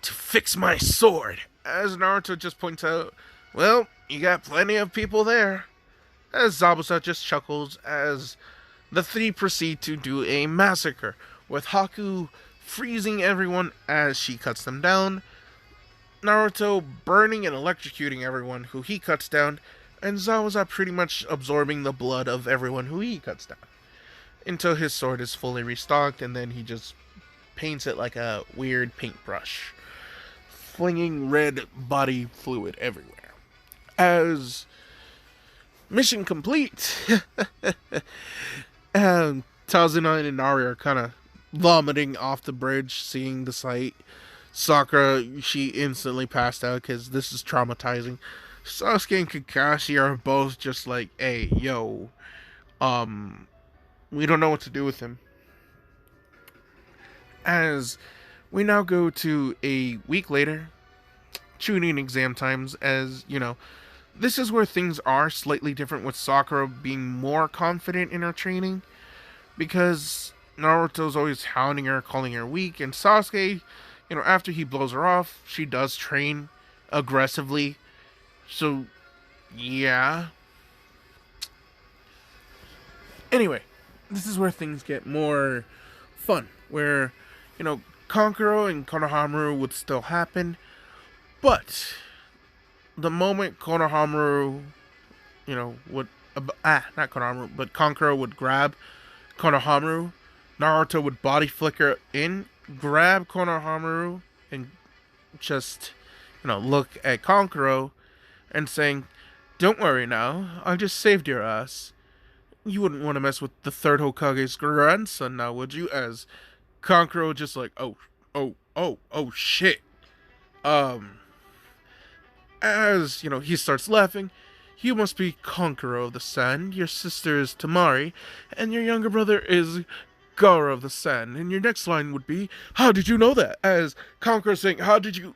to fix my sword. As Naruto just points out, well, you got plenty of people there. As Zabuza just chuckles as the three proceed to do a massacre, with Haku freezing everyone as she cuts them down, Naruto burning and electrocuting everyone who he cuts down, and Zabuza pretty much absorbing the blood of everyone who he cuts down, until his sword is fully restocked, and then he just paints it like a weird paintbrush, flinging red body fluid everywhere. As mission complete, and Tazuna and Inari are kind of vomiting off the bridge, seeing the sight. Sakura, she instantly passed out because this is traumatizing. Sasuke and Kakashi are both just like, hey, yo, we don't know what to do with him. As we now go to a week later, Chunin exam times, as, this is where things are slightly different, with Sakura being more confident in her training, because Naruto's always hounding her, calling her weak, and Sasuke, after he blows her off, she does train aggressively. So, yeah. Anyway, this is where things get more fun, where, Kankuro and Konohamaru would still happen, but the moment Konohamaru, would, not Konohamaru, but Kankuro would grab Konohamaru, Naruto would body flicker in, grab Konohamaru, and just, look at Kankuro and saying, "Don't worry now, I just saved your ass. You wouldn't want to mess with the third Hokage's grandson now, would you?" As Kankuro just like, oh, shit. Um, as, he starts laughing, "You must be Kankuro of the Sand, your sister is Tamari, and your younger brother is Gara of the Sand." And your next line would be, "How did you know that?" As Kankuro saying, "How did you,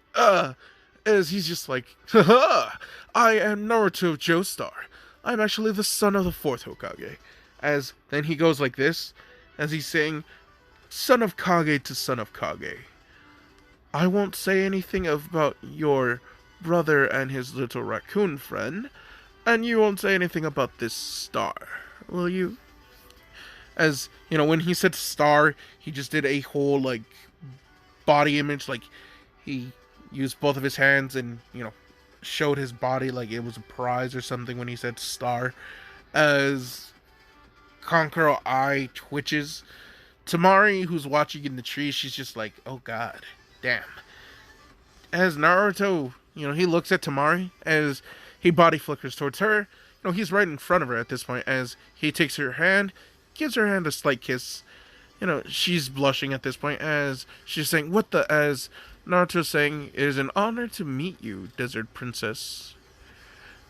as he's just like, "Haha, I am Naruto of Joestar. I'm actually the son of the fourth Hokage." As then he goes like this, as he's saying, "Son of Kage to son of Kage. I won't say anything about your brother and his little raccoon friend, and you won't say anything about this star, will you?" As, when he said star, he just did a whole, like, body image, like, he used both of his hands and, showed his body like it was a prize or something when he said star. As Kankuro eye twitches, Tamari, who's watching in the tree, she's just like, "Oh god, damn." As Naruto, he looks at Tamari as he body flickers towards her. He's right in front of her at this point as he takes her hand, gives her hand a slight kiss. She's blushing at this point as she's saying, "What the," as Naruto's saying, "It is an honor to meet you, Desert Princess."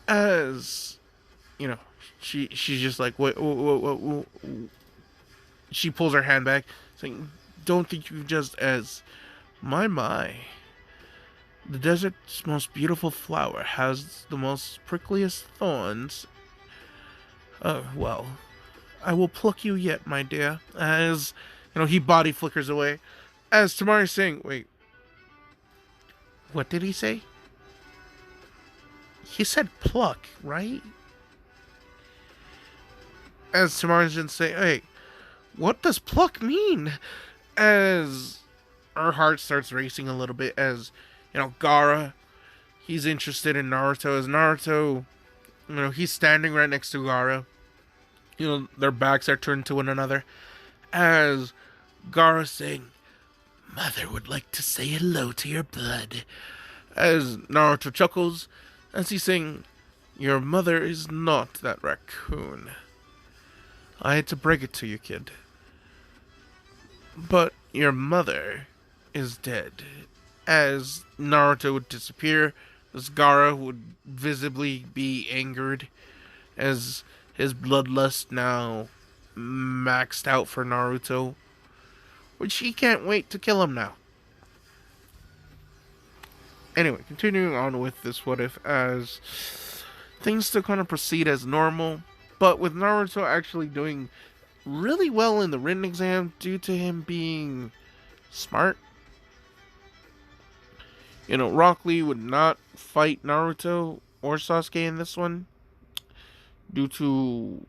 As, she's just like, "What?" She pulls her hand back, saying, "Don't think you just," as, my. The desert's most beautiful flower has the most prickliest thorns. Oh, well, I will pluck you yet, my dear." As, he body flickers away. As Tamari's saying, "Wait, what did he say? He said pluck, right?" As Tamari's just saying, "Hey, what does pluck mean?" As her heart starts racing a little bit as, Gara, he's interested in Naruto. As Naruto, he's standing right next to Gara. Their backs are turned to one another. As Gara saying, "Mother would like to say hello to your blood." As Naruto chuckles, as he's saying, "Your mother is not that raccoon. I hate to break it to you, kid, but your mother is dead." As Naruto would disappear, as Gara would visibly be angered, as his bloodlust now maxed out for Naruto, which he can't wait to kill him now. Anyway, continuing on with this what if, as things still kind of proceed as normal, but with Naruto actually doing really well in the written exam due to him being smart. Rock Lee would not fight Naruto or Sasuke in this one due to,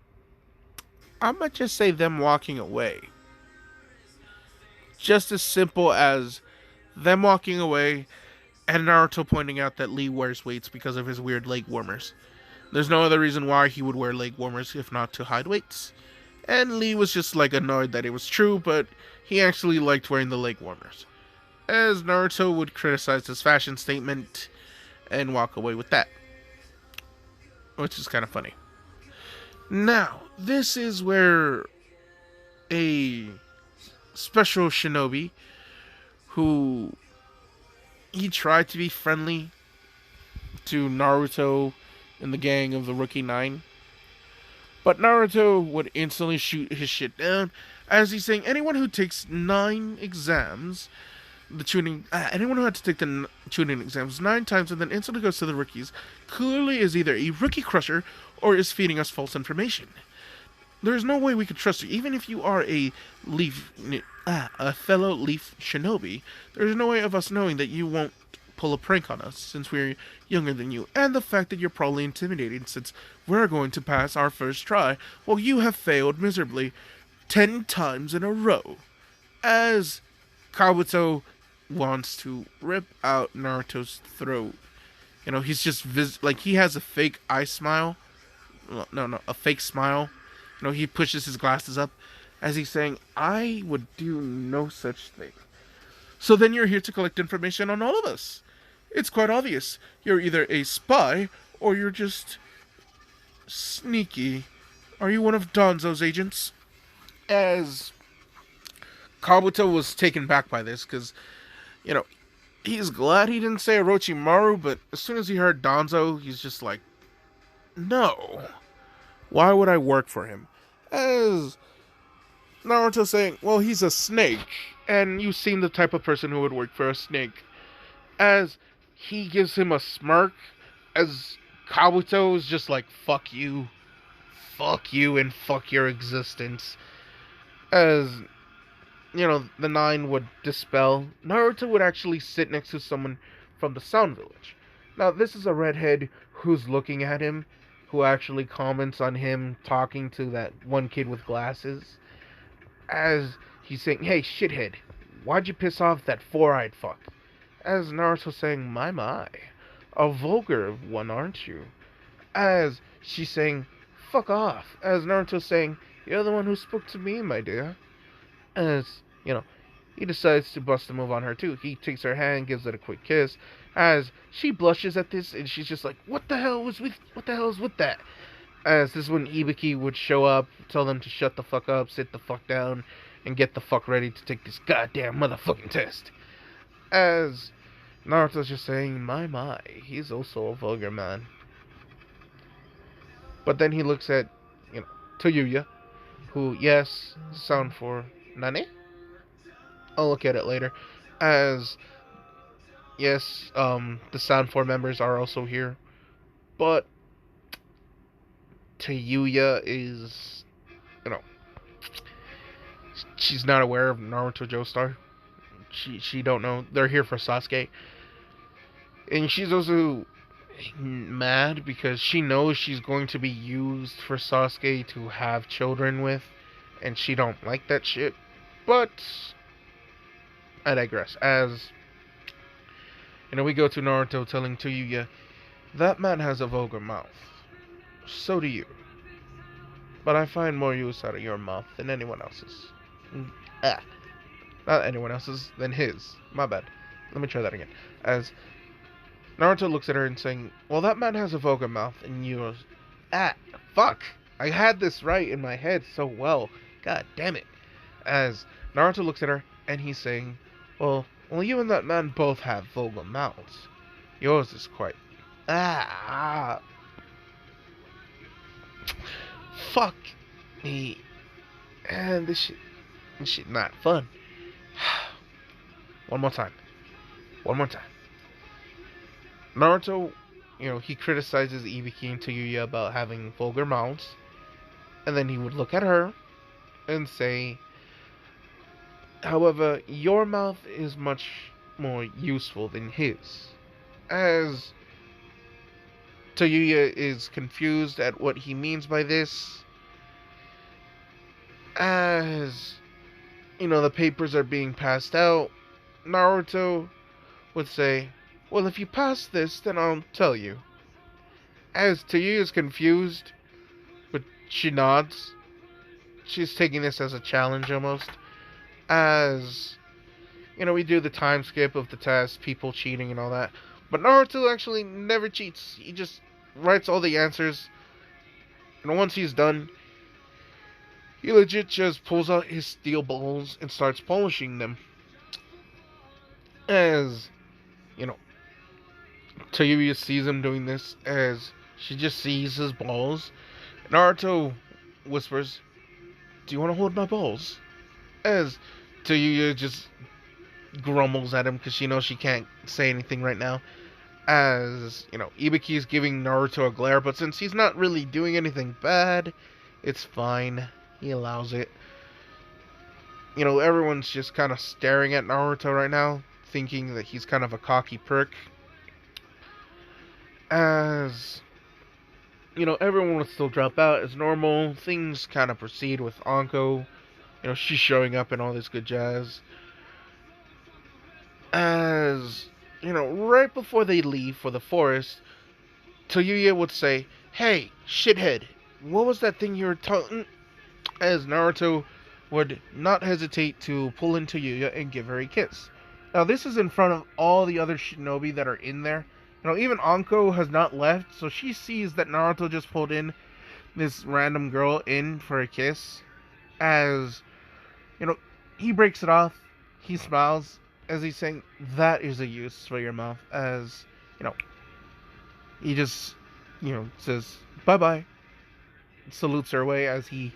I might just say, them walking away. Just as simple as them walking away and Naruto pointing out that Lee wears weights because of his weird leg warmers. There's no other reason why he would wear leg warmers if not to hide weights. And Lee was just like annoyed that it was true, but he actually liked wearing the leg warmers. As Naruto would criticize his fashion statement and walk away with that, which is kind of funny. Now, this is where a special shinobi who he tried to be friendly to Naruto and the gang of the Rookie 9, but Naruto would instantly shoot his shit down as he's saying, anyone who takes 9 exams, anyone who had to take the Chunin exams 9 times and then instantly goes to the rookies clearly is either a rookie crusher or is feeding us false information. There's no way we could trust you, even if you are a fellow Leaf shinobi. There's no way of us knowing that you won't pull a prank on us since we're younger than you, and the fact that you're probably intimidating since we're going to pass our first try while you have failed miserably 10 times in a row. As Kabuto wants to rip out Naruto's throat. He's just he has a fake eye smile. No, a fake smile. He pushes his glasses up as he's saying, I would do no such thing. So then you're here to collect information on all of us. It's quite obvious. You're either a spy or you're just sneaky. Are you one of Danzo's agents? As Kabuto was taken back by this because, he's glad he didn't say Orochimaru, but as soon as he heard Danzo, he's just like, no. Why would I work for him? As Naruto saying, well, he's a snake, and you seem the type of person who would work for a snake. As he gives him a smirk, as Kabuto is just like, fuck you, and fuck your existence. As, the nine would dispel, Naruto would actually sit next to someone from the Sound Village. Now, this is a redhead who's looking at him, who actually comments on him talking to that one kid with glasses. As he's saying, hey, shithead, why'd you piss off that four-eyed fuck? As Naruto saying, my, a vulgar one, aren't you? As she's saying, fuck off. As Naruto's saying, you're the one who spoke to me, my dear. As, he decides to bust a move on her too. He takes her hand, gives it a quick kiss. As she blushes at this, and she's just like, what the hell is with that? As this is when Ibiki would show up, tell them to shut the fuck up, sit the fuck down, and get the fuck ready to take this goddamn motherfucking test. As Naruto's just saying, my, he's also a vulgar man. But then he looks at, Toyuya, who, yes, sound for Nane? I'll look at it later. As, yes, the Sound 4 members are also here. But Toyuya is, she's not aware of Naruto Joestar. She don't know. They're here for Sasuke. And she's also mad because she knows she's going to be used for Sasuke to have children with. And she don't like that shit. But I digress. As, we go to Naruto telling Toyuya, that man has a vulgar mouth. So do you. But I find more use out of your mouth than anyone else's. Not anyone else's, than his. My bad. Let me try that again. As Naruto looks at her and saying, well, that man has a vulgar mouth, and yours. Fuck! I had this right in my head so well. God damn it. As Naruto looks at her, and he's saying, well, you and that man both have vulgar mouths. Yours is quite... Fuck me. And this shit not fun. One more time. Naruto, he criticizes Ibiki and Toyuya about having vulgar mouths. And then he would look at her and say, however, your mouth is much more useful than his. As Toyuya is confused at what he means by this. As, the papers are being passed out, Naruto would say, well, if you pass this, then I'll tell you. As Toyuya is confused, but she nods. She's taking this as a challenge almost. As, we do the time skip of the test, people cheating and all that. But Naruto actually never cheats. He just writes all the answers. And once he's done, he legit just pulls out his steel balls and starts polishing them. As, Toyuya sees him doing this, as she just sees his balls. Naruto whispers, do you want to hold my balls? As Toyuya just grumbles at him because she knows she can't say anything right now. As, Ibiki is giving Naruto a glare, but since he's not really doing anything bad, it's fine. He allows it. Everyone's just kind of staring at Naruto right now, thinking that he's kind of a cocky prick. As everyone will still drop out as normal. Things kind of proceed with Anko. She's showing up and all this good jazz. As, right before they leave for the forest, Toyuya would say, "Hey, shithead, what was that thing you were talking?" As Naruto would not hesitate to pull in Toyuya and give her a kiss. Now, this is in front of all the other shinobi that are in there. Even Anko has not left, so she sees that Naruto just pulled in this random girl in for a kiss. As, he breaks it off. He smiles as he's saying, "That is a use for your mouth." As, he just, says, "Bye-bye." Salutes her away as he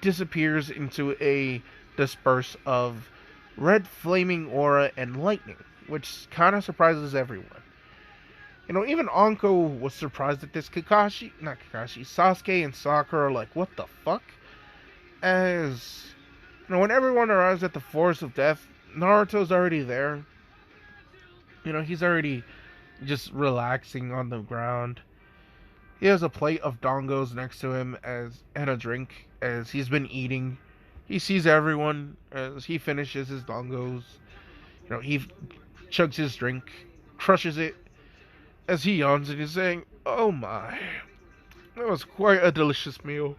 disappears into a disperse of red flaming aura and lightning, which kind of surprises everyone. Even Anko was surprised at this. Sasuke and Sakura are like, "What the fuck?" As, when everyone arrives at the Forest of Death, Naruto's already there. He's already just relaxing on the ground. He has a plate of dongos next to him and a drink as he's been eating. He sees everyone as he finishes his dongos. He chugs his drink, crushes it, as he yawns and is saying, "Oh my, that was quite a delicious meal."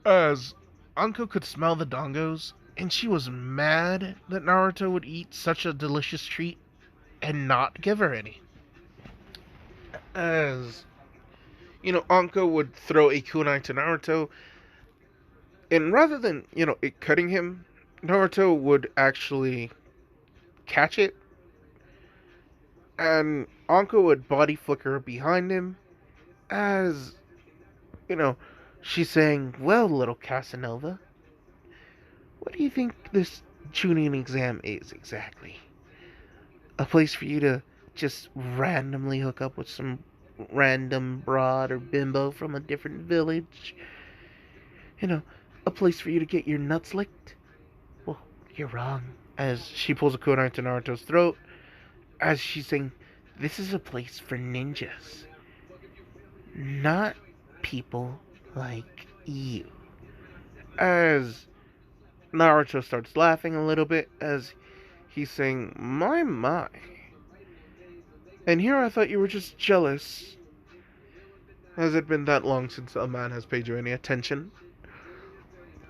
As Anko could smell the dongos, and she was mad that Naruto would eat such a delicious treat and not give her any. As, Anko would throw a kunai to Naruto, and rather than, it cutting him, Naruto would actually catch it, and Anko would body flicker behind him, as, she's saying, "Well, little Casanova, what do you think this Chunin exam is exactly? A place for you to just randomly hook up with some random broad or bimbo from a different village? A place for you to get your nuts licked? Well, you're wrong." As she pulls a kunai to Naruto's throat, as she's saying, "This is a place for ninjas, not people like you." As Naruto starts laughing a little bit as he's saying, My. And here I thought you were just jealous. Has it been that long since a man has paid you any attention?"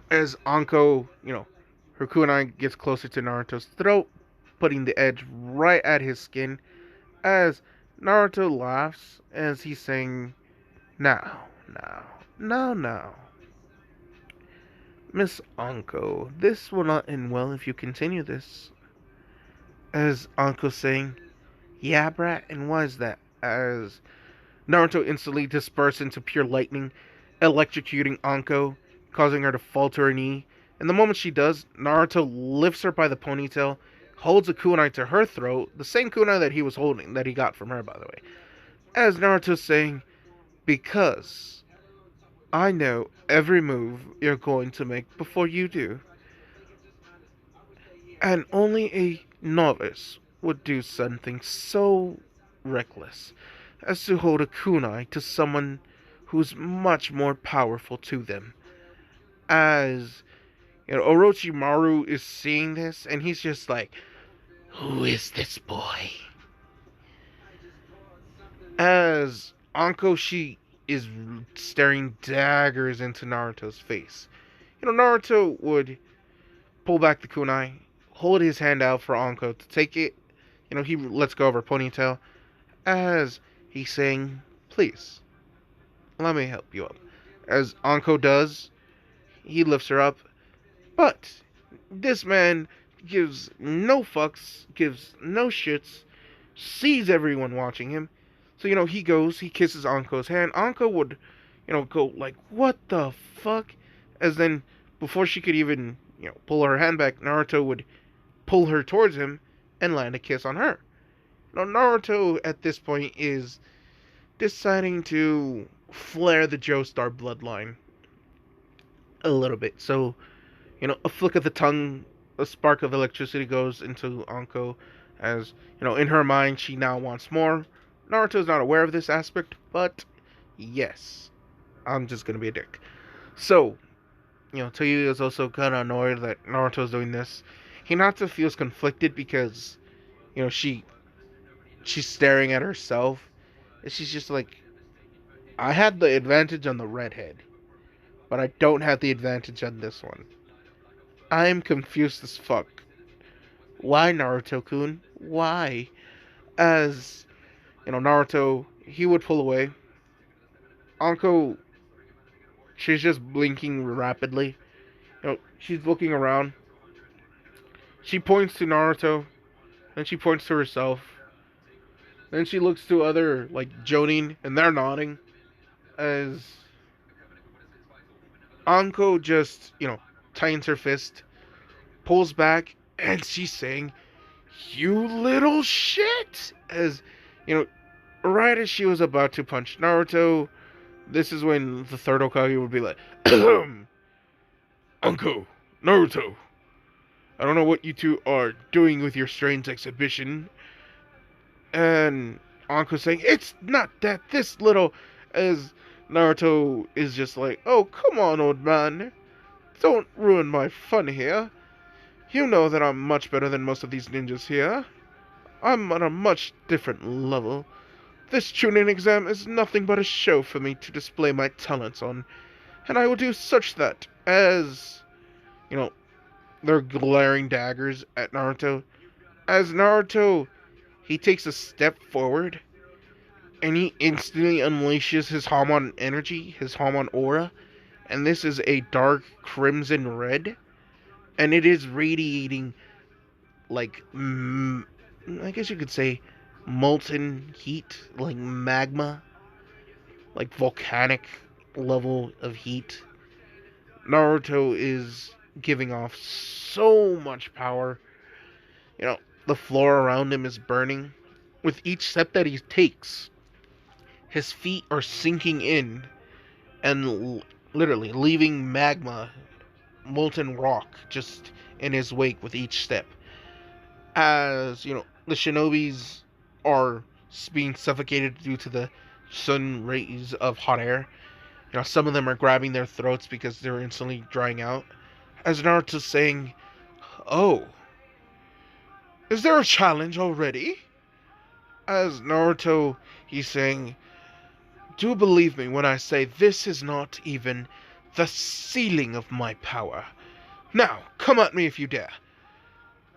As Anko, her kunai gets closer to Naruto's throat, putting the edge right at his skin, as Naruto laughs as he's saying, Now. Miss Anko, this will not end well if you continue this." As Anko saying, "Yeah, brat, and why is that?" As Naruto instantly disperses into pure lightning, electrocuting Anko, causing her to fall to her knee. And the moment she does, Naruto lifts her by the ponytail, holds a kunai to her throat, the same kunai that he was holding, that he got from her, by the way. As Naruto's saying, "Because I know every move you're going to make before you do. And only a novice would do something so reckless as to hold a kunai to someone who's much more powerful to them." As, Orochimaru is seeing this, and he's just like, "Who is this boy?" As Anko, she is staring daggers into Naruto's face. Naruto would pull back the kunai, hold his hand out for Anko to take it. He lets go of her ponytail as he's saying, "Please, let me help you up." As Anko does, he lifts her up, but this man gives no fucks, gives no shits, sees everyone watching him. So, he goes, he kisses Anko's hand. Anko would, go like, "What the fuck?" As then, before she could even, pull her hand back, Naruto would pull her towards him and land a kiss on her. Naruto, at this point, is deciding to flare the Joestar bloodline a little bit. So, a flick of the tongue a spark of electricity goes into Anko, as in her mind she now wants more. Naruto's not aware of this aspect, but yes, I'm just gonna be a dick. So, Toyu is also kind of annoyed that Naruto's doing this. Hinata feels conflicted because, she's staring at herself, and she's just like, I had the advantage on the redhead, but I don't have the advantage on this one. I'm confused as fuck. Why, Naruto-kun? Why? As, Naruto, he would pull away. Anko, she's just blinking rapidly. She's looking around. She points to Naruto, then she points to herself. Then she looks to other, like, Jonin, and they're nodding. As Anko just, tightens her fist, pulls back, and she's saying, "You little shit!" As, right as she was about to punch Naruto, this is when the third Hokage would be like, Anko, Naruto, I don't know what you two are doing with your strange exhibition. And Anko saying, it's not that this little, as Naruto is just like, oh, come on, old man. Don't ruin my fun here. You know that I'm much better than most of these ninjas here. I'm on a much different level. This Chunin exam is nothing but a show for me to display my talents on, and I will do such that as, they're glaring daggers at Naruto. As Naruto, he takes a step forward, and he instantly unleashes his Hamon energy, his Hamon aura, and this is a dark crimson red, and it is radiating like, I guess you could say, molten heat, like magma, like volcanic level of heat. Naruto is giving off so much power. The floor around him is burning. With each step that he takes, his feet are sinking in and literally leaving magma, molten rock, just in his wake with each step. As, the shinobis are being suffocated due to the sun rays of hot air. Some of them are grabbing their throats because they're instantly drying out. As Naruto's saying, oh, is there a challenge already? As Naruto, he's saying, do believe me when I say this is not even the ceiling of my power. Now, come at me if you dare.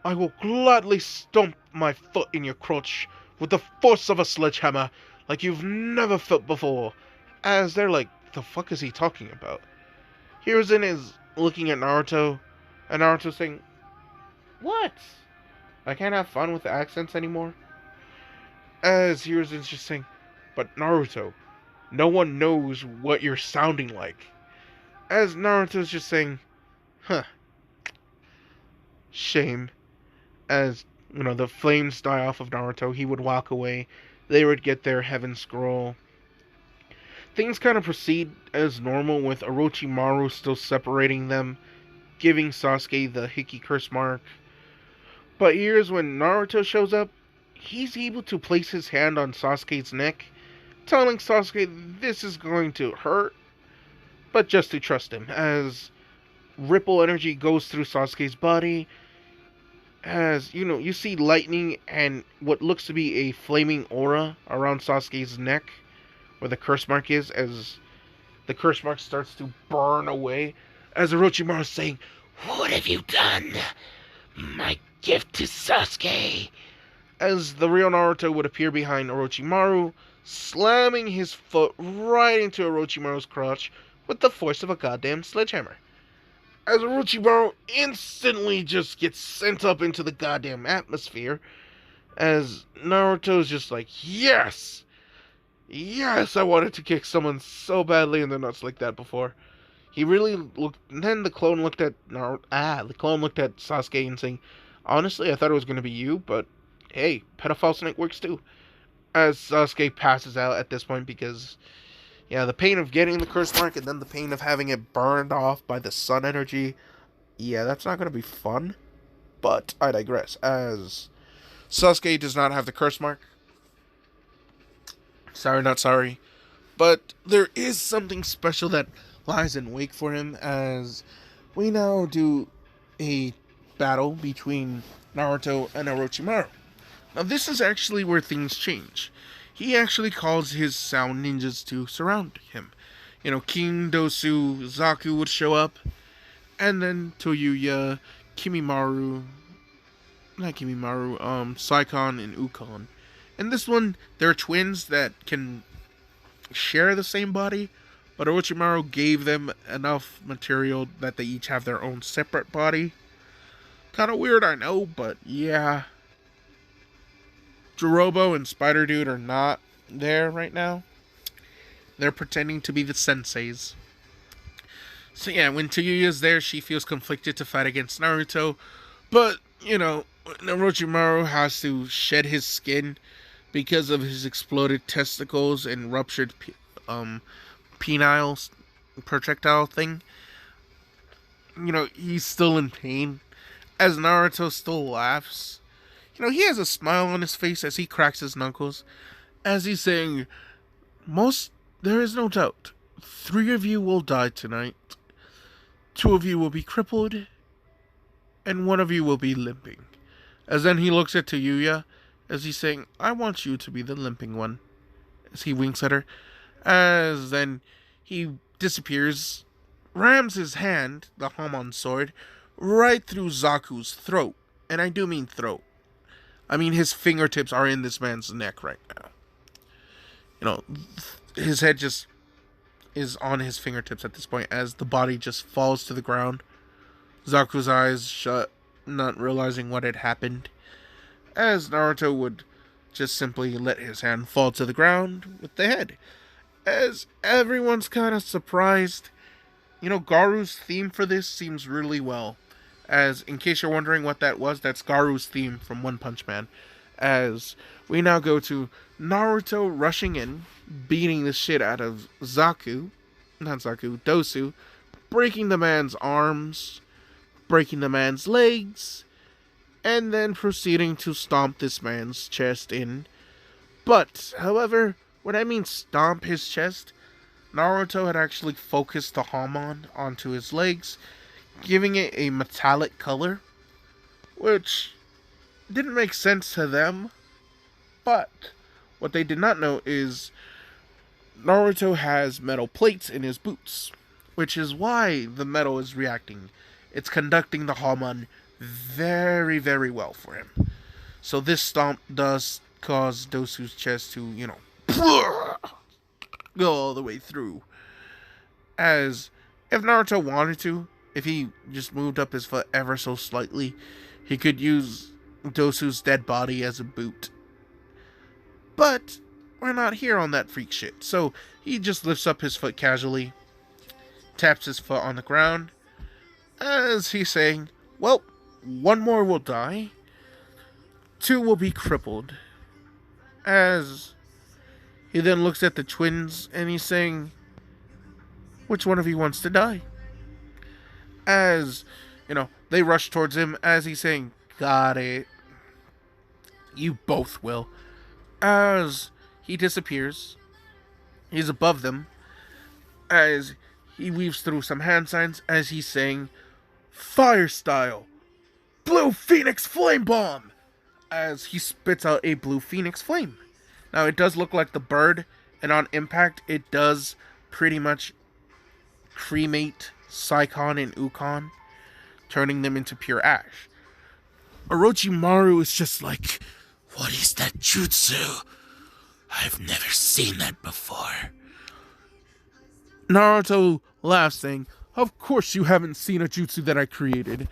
I will gladly stomp my foot in your crotch with the force of a sledgehammer like you've never felt before. As they're like, the fuck is he talking about? Hiruzen is looking at Naruto, and Naruto's saying, what? I can't have fun with the accents anymore? As Hiruzen's just saying, but Naruto, no one knows what you're sounding like. As Naruto's just saying, huh, shame. As, the flames die off of Naruto, he would walk away. They would get their heaven scroll. Things kind of proceed as normal with Orochimaru still separating them, giving Sasuke the Hiki curse mark. But here's when Naruto shows up. He's able to place his hand on Sasuke's neck, telling Sasuke this is going to hurt, but just to trust him, as ripple energy goes through Sasuke's body. As, you see lightning and what looks to be a flaming aura around Sasuke's neck, where the curse mark is, as the curse mark starts to burn away, as Orochimaru is saying, what have you done? My gift to Sasuke. As the real Naruto would appear behind Orochimaru, slamming his foot right into Orochimaru's crotch with the force of a goddamn sledgehammer. As Orochimaru instantly just gets sent up into the goddamn atmosphere, as Naruto's just like, yes! Yes, I wanted to kick someone so badly in the nuts like that before. He really looked, and then the clone looked at Sasuke and saying, honestly, I thought it was going to be you, but hey, pedophile snake works too. As Sasuke passes out at this point because, the pain of getting the curse mark and then the pain of having it burned off by the sun energy, that's not going to be fun. But I digress, as Sasuke does not have the curse mark. Sorry, not sorry. But there is something special that lies in wake for him, as we now do a battle between Naruto and Orochimaru. Now, this is actually where things change. He actually calls his sound ninjas to surround him. King Dosu Zaku would show up, and then Toyuya, Saikon, and Ukon. And this one, they're twins that can share the same body, but Orochimaru gave them enough material that they each have their own separate body. Kind of weird, I know, but yeah. Jirobo and Spider Dude are not there right now. They're pretending to be the senseis. So yeah, when Toyuya's there, she feels conflicted to fight against Naruto. But, Orochimaru has to shed his skin because of his exploded testicles and ruptured penile projectile thing. He's still in pain, as Naruto still laughs. He has a smile on his face as he cracks his knuckles, as he's saying, there is no doubt, 3 of you will die tonight, 2 of you will be crippled, and 1 of you will be limping. As then he looks at Toyuya, as he's saying, I want you to be the limping one, as he winks at her, as then he disappears, rams his hand, the Hamon sword, right through Zaku's throat, and I do mean throat. I mean, his fingertips are in this man's neck right now. His head just is on his fingertips at this point, as the body just falls to the ground. Zaku's eyes shut, not realizing what had happened, as Naruto would just simply let his hand fall to the ground with the head. As everyone's kind of surprised, Garu's theme for this seems really well. As, in case you're wondering what that was, that's Garu's theme from One Punch Man. As we now go to Naruto rushing in, beating the shit out of Dosu, breaking the man's arms, breaking the man's legs, and then proceeding to stomp this man's chest in. But, however, when I mean stomp his chest, Naruto had actually focused the Hamon onto his legs, giving it a metallic color, which didn't make sense to them. But what they did not know is Naruto has metal plates in his boots, which is why the metal is reacting. It's conducting the Hamon very, very well for him. So this stomp does cause Dosu's chest to, go all the way through. As if Naruto wanted to, if he just moved up his foot ever so slightly, he could use Dosu's dead body as a boot. But we're not here on that freak shit. So he just lifts up his foot casually, taps his foot on the ground, as he's saying, well, 1 more will die, 2 will be crippled. As he then looks at the twins and he's saying, which one of you wants to die? As, they rush towards him as he's saying, got it. You both will. As he disappears, he's above them, as he weaves through some hand signs as he's saying, fire style, blue phoenix flame bomb, as he spits out a blue phoenix flame. Now it does look like the bird, and on impact it does pretty much cremate Saikon and Ukon, turning them into pure ash. Orochimaru is just like, what is that jutsu? I've never seen that before. Naruto laughs, saying, of course you haven't seen a jutsu that I created.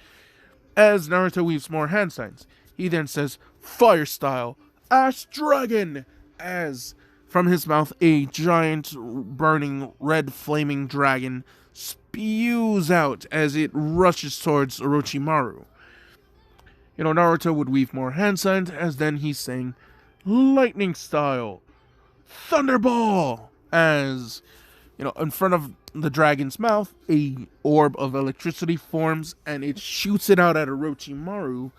As Naruto weaves more hand signs, he then says, fire style, ash dragon, as from his mouth a giant burning red flaming dragon spews out as it rushes towards Orochimaru. Naruto would weave more hand signs as then he's saying, lightning style, thunderball, as in front of the dragon's mouth, a orb of electricity forms, and it shoots it out at Orochimaru,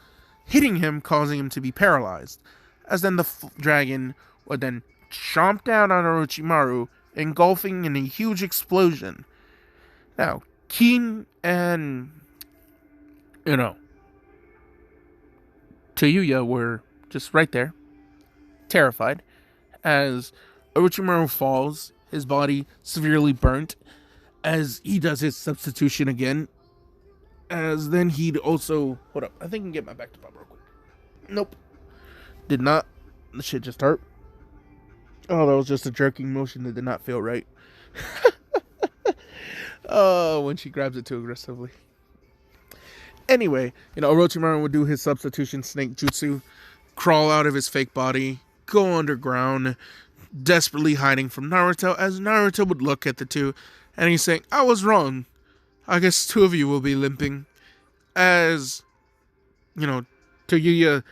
hitting him, causing him to be paralyzed. As then the dragon would then chomp down on Orochimaru, engulfing in a huge explosion. Now, Keen and, Tayuya were just right there, terrified, as Orochimaru falls, his body severely burnt, as he does his substitution again. As then he'd also... Hold up, I think I can get my back to pop real quick. Nope. Did not. The shit just hurt. Oh, that was just a jerking motion that did not feel right. Oh, when she grabs it too aggressively. Anyway, Orochimaru would do his substitution snake jutsu, crawl out of his fake body, go underground, desperately hiding from Naruto, as Naruto would look at the two, and he's saying, I was wrong. I guess two of you will be limping. As, Tayuya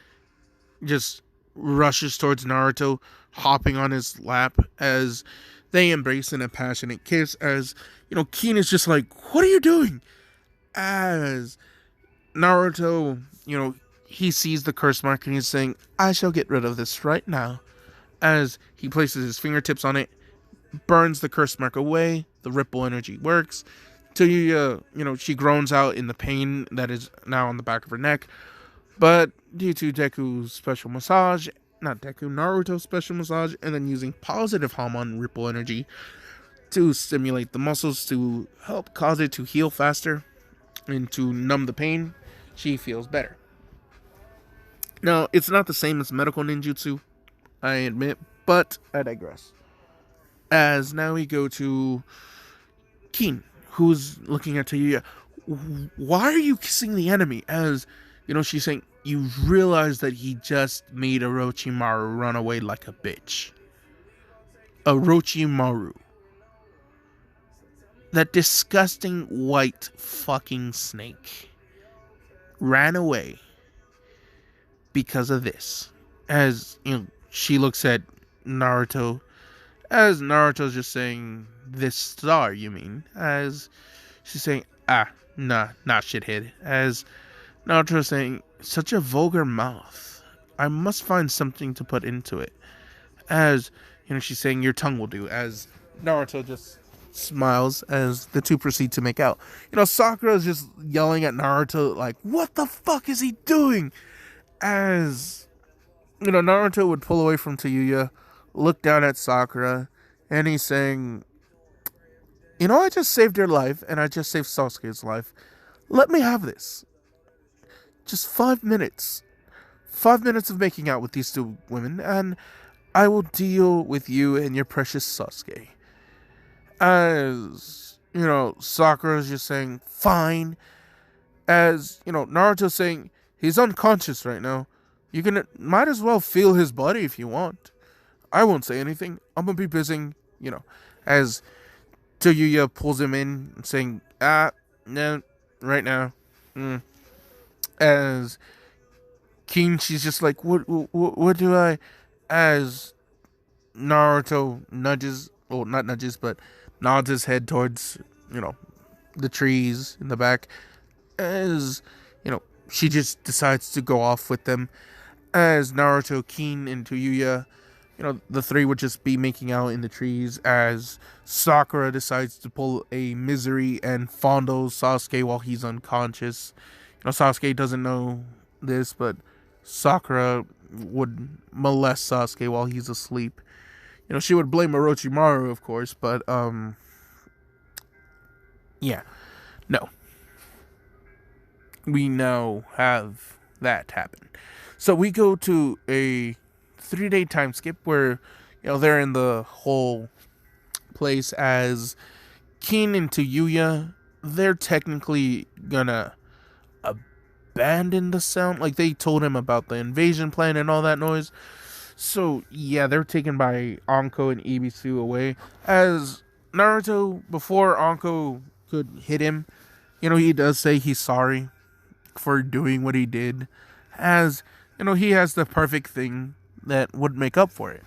just rushes towards Naruto, hopping on his lap, as they embrace in a passionate kiss, as, Keen is just like, what are you doing? As Naruto, he sees the curse mark and he's saying, I shall get rid of this right now. As he places his fingertips on it, burns the curse mark away, the ripple energy works. Tayuya, she groans out in the pain that is now on the back of her neck. But due to Deku's special massage, Naruto's special massage, and then using positive Hamon ripple energy to stimulate the muscles to help cause it to heal faster and to numb the pain, she feels better. Now, it's not the same as medical ninjutsu, I admit, but I digress. As now we go to Keen, who's looking at Tayuya. Why are you kissing the enemy? As, she's saying, you realize that he just made Orochimaru run away like a bitch. Orochimaru. That disgusting white fucking snake ran away because of this. As, she looks at Naruto, as Naruto's just saying, this star, you mean? As she's saying, nah, shithead. As Naruto's saying, such a vulgar mouth. I must find something to put into it. As, she's saying, your tongue will do. As Naruto just smiles as the two proceed to make out. Sakura is just yelling at Naruto like, what the fuck is he doing? As, Naruto would pull away from Tayuya, look down at Sakura, and he's saying, I just saved your life, and I just saved Sasuke's life. Let me have this. Just 5 minutes. 5 minutes of making out with these two women, and I will deal with you and your precious Sasuke. As, Sakura's just saying, fine. As, Naruto's saying, he's unconscious right now. You might as well feel his body if you want. I won't say anything. I'm gonna be busy, as Tayuya pulls him in, saying, no, right now. As Keen, she's just like, what do I... As Naruto nods his head towards, the trees in the back. As, she just decides to go off with them. As Naruto, Keen, and Tayuya, the three would just be making out in the trees, as Sakura decides to pull a misery and fondles Sasuke while he's unconscious. Sasuke doesn't know this, but Sakura would molest Sasuke while he's asleep. She would blame Orochimaru, of course, but, yeah. No. We now have that happen. So we go to a 3-day time skip where, they're in the whole place as Keen and Tayuya, they're technically gonna abandon the sound. Like, they told him about the invasion plan and all that noise. So, yeah, they're taken by Anko and Ibisu away. As Naruto, before Anko could hit him, he does say he's sorry for doing what he did. As, he has the perfect thing that would make up for it.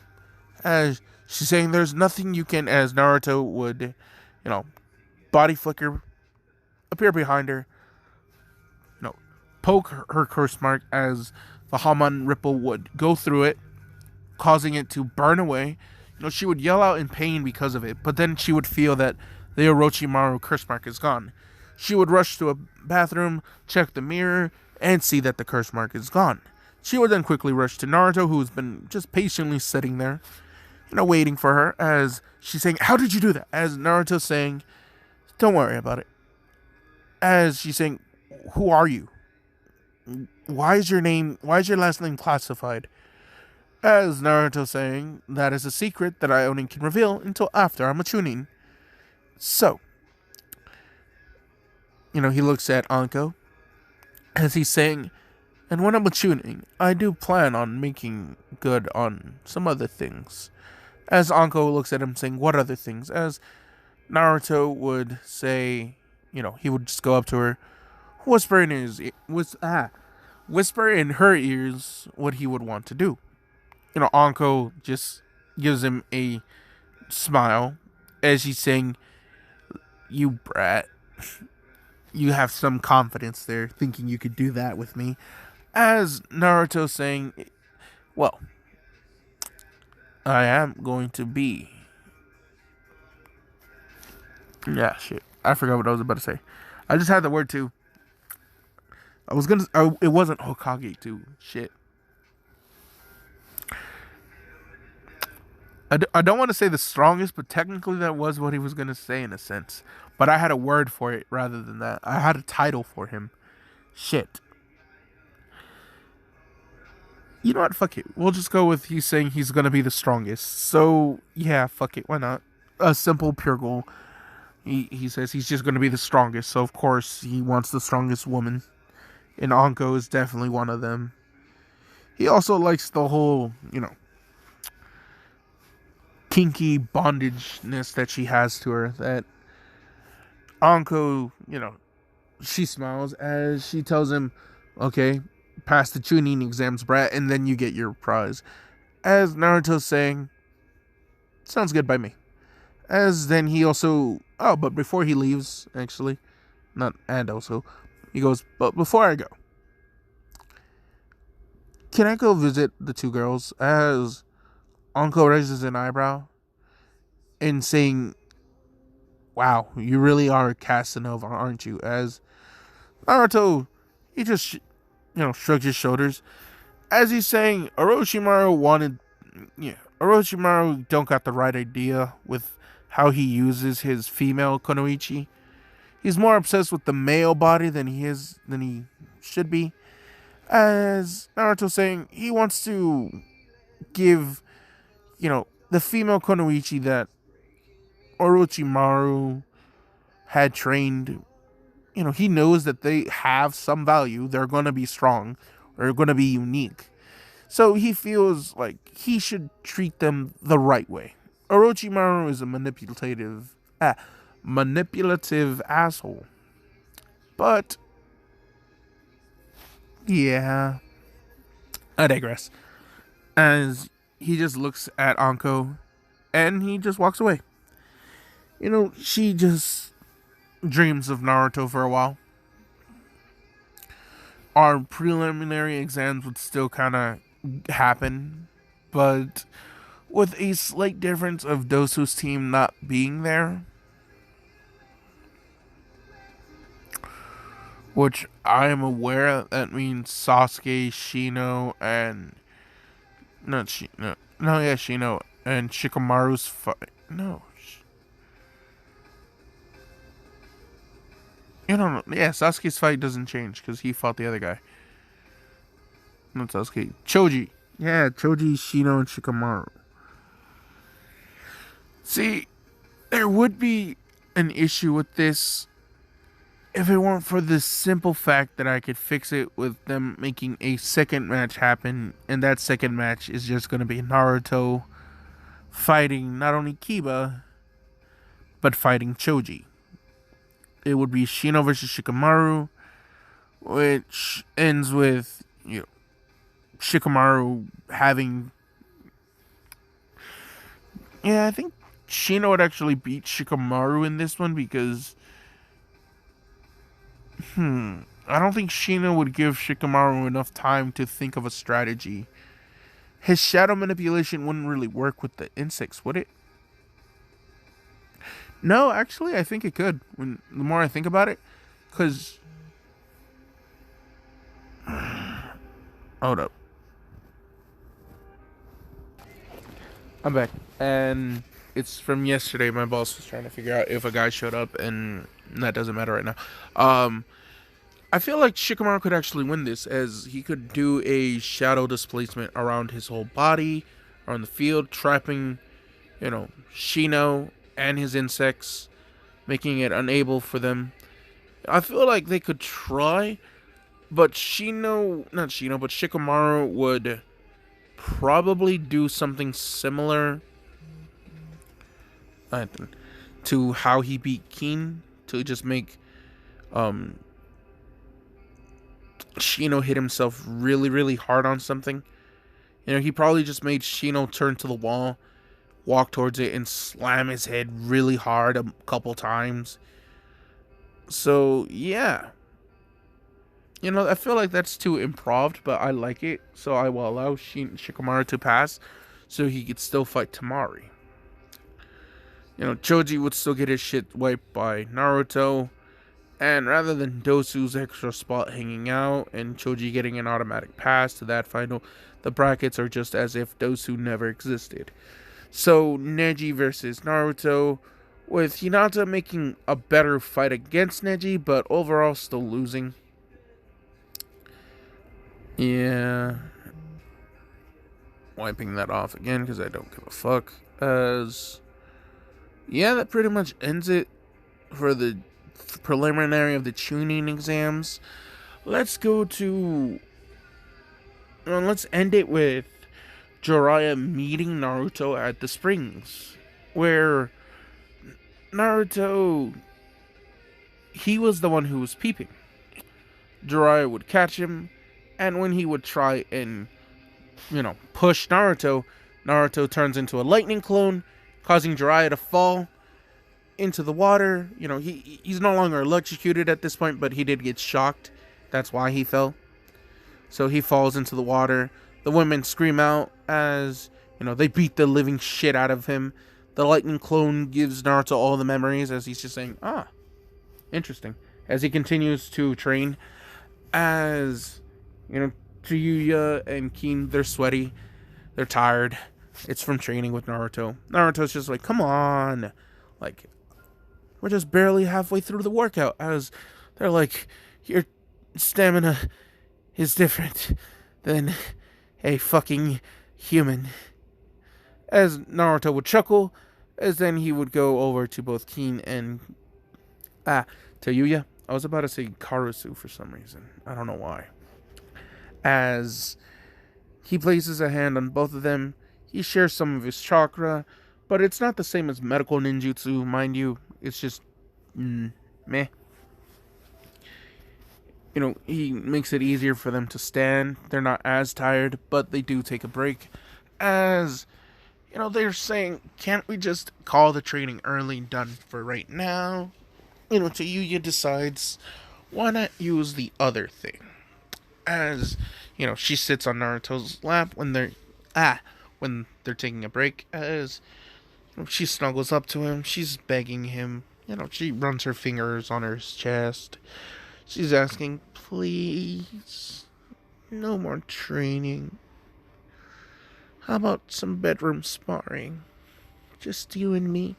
As she's saying, there's nothing you can, as Naruto would, body flicker, appear behind her, poke her curse mark as the Haman ripple would go through it, causing it to burn away. She would yell out in pain because of it, but then she would feel that the Orochimaru curse mark is gone. She would rush to a bathroom, check the mirror, and see that the curse mark is gone. She would then quickly rush to Naruto, who's been just patiently sitting there, waiting for her, as she's saying, "How did you do that?" As Naruto's saying, "Don't worry about it." As she's saying, "Who are you? Why is your last name classified?" As Naruto saying, "That is a secret that I only can reveal until after I'm a Chunin." So, he looks at Anko as he's saying, "And when I'm a Chunin, I do plan on making good on some other things." As Anko looks at him saying, "What other things?" As Naruto would say, he would just go up to her, whisper in her ears what he would want to do. Anko just gives him a smile as he's saying, "You brat. You have some confidence there, thinking you could do that with me." As Naruto saying, "Well, I am going to be..." Yeah, shit. I forgot what I was about to say. I just had the word too. It wasn't Hokage too. Shit. I don't want to say the strongest, but technically that was what he was going to say in a sense. But I had a word for it rather than that. I had a title for him. Shit. You know what? Fuck it. We'll just go with he's saying he's going to be the strongest. So, yeah, fuck it. Why not? A simple, pure goal. He says he's just going to be the strongest. So, of course, he wants the strongest woman. And Anko is definitely one of them. He also likes the whole, kinky bondageness that she has to her. That Anko, she smiles as she tells him, "Okay, pass the Chunin exams, brat, and then you get your prize." As Naruto's saying, "Sounds good by me." As then he also, but before he leaves, actually, he goes, "But before I go, can I go visit the two girls?" As Anko raises an eyebrow and saying, "Wow, you really are a Casanova, aren't you?" As Naruto, he just, shrugs his shoulders as he's saying, Orochimaru don't got the right idea with how he uses his female Kunoichi. He's more obsessed with the male body than he should be. As Naruto saying, he wants to give, the female Kunoichi that Orochimaru had trained. He knows that they have some value. They're going to be strong. They're going to be unique. So he feels like he should treat them the right way. Orochimaru is a manipulative asshole. But, yeah, I digress. As he just looks at Anko and he just walks away. She just dreams of Naruto for a while. Our preliminary exams would still kind of happen, but with a slight difference of Dosu's team not being there, which I am aware that means Sasuke, Shino, and Shino and Shikamaru's fight. No. Yeah, Sasuke's fight doesn't change because he fought the other guy. Not Sasuke. Choji. Yeah, Choji, Shino, and Shikamaru. See, there would be an issue with this if it weren't for the simple fact that I could fix it with them making a second match happen, and that second match is just going to be Naruto fighting not only Kiba, but fighting Choji. It would be Shino versus Shikamaru, which ends with, Shikamaru having Yeah, I think Shino would actually beat Shikamaru in this one because, I don't think Shino would give Shikamaru enough time to think of a strategy. His shadow manipulation wouldn't really work with the insects, would it? No, actually, I think it could. When the more I think about it, because hold up, I'm back, and it's from yesterday. My boss was trying to figure out if a guy showed up, and that doesn't matter right now. Um, I feel like Shikamaru could actually win this, as he could do a shadow displacement around his whole body, around the field, trapping, Shino and his insects, making it unable for them. I feel like they could try, but not Shino, but Shikamaru would probably do something similar uh, to how he beat Keen, to just make um, Shino hit himself really, really hard on something. He probably just made Shino turn to the wall, walk towards it, and slam his head really hard a couple times. So, yeah. I feel like that's too improv, but I like it, so I will allow Shikamaru to pass so he could still fight Tamari. Choji would still get his shit wiped by Naruto, and rather than Dosu's extra spot hanging out and Choji getting an automatic pass to that final, the brackets are just as if Dosu never existed. So, Neji versus Naruto, with Hinata making a better fight against Neji, but overall still losing. Yeah. Wiping that off again because I don't give a fuck. Yeah, that pretty much ends it for the preliminary of the Chunin exams. Let's go to. Let's end it with Jiraiya meeting Naruto at the springs, where Naruto, he was the one who was peeping. Jiraiya would catch him, and when he would try and, push Naruto, Naruto turns into a lightning clone, causing Jiraiya to fall into the water. He's no longer electrocuted at this point, but he did get shocked. That's why he fell. So he falls into the water. The women scream out as, they beat the living shit out of him. The lightning clone gives Naruto all the memories as he's just saying, interesting. As he continues to train, as, Tsuyuya and Keen, they're sweaty. They're tired. It's from training with Naruto. Naruto's just like, come on. Like, we're just barely halfway through the workout. As they're like, your stamina is different than a fucking human. As Naruto would chuckle, as then he would go over to both Keen and Tayuya. I was about to say Karasu for some reason. I don't know why. As he places a hand on both of them, he shares some of his chakra, but it's not the same as medical ninjutsu, mind you. It's just meh. He makes it easier for them to stand. They're not as tired, but they do take a break. As, they're saying, can't we just call the training early done for right now? Tayuya decides, why not use the other thing? As, she sits on Naruto's lap when they're taking a break. As, she snuggles up to him. She's begging him. She runs her fingers on his chest. She's asking, please, no more training. How about some bedroom sparring? Just you and me.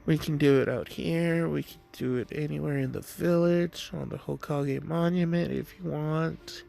We can do it out here. We can do it anywhere in the village, on the Hokage monument if you want.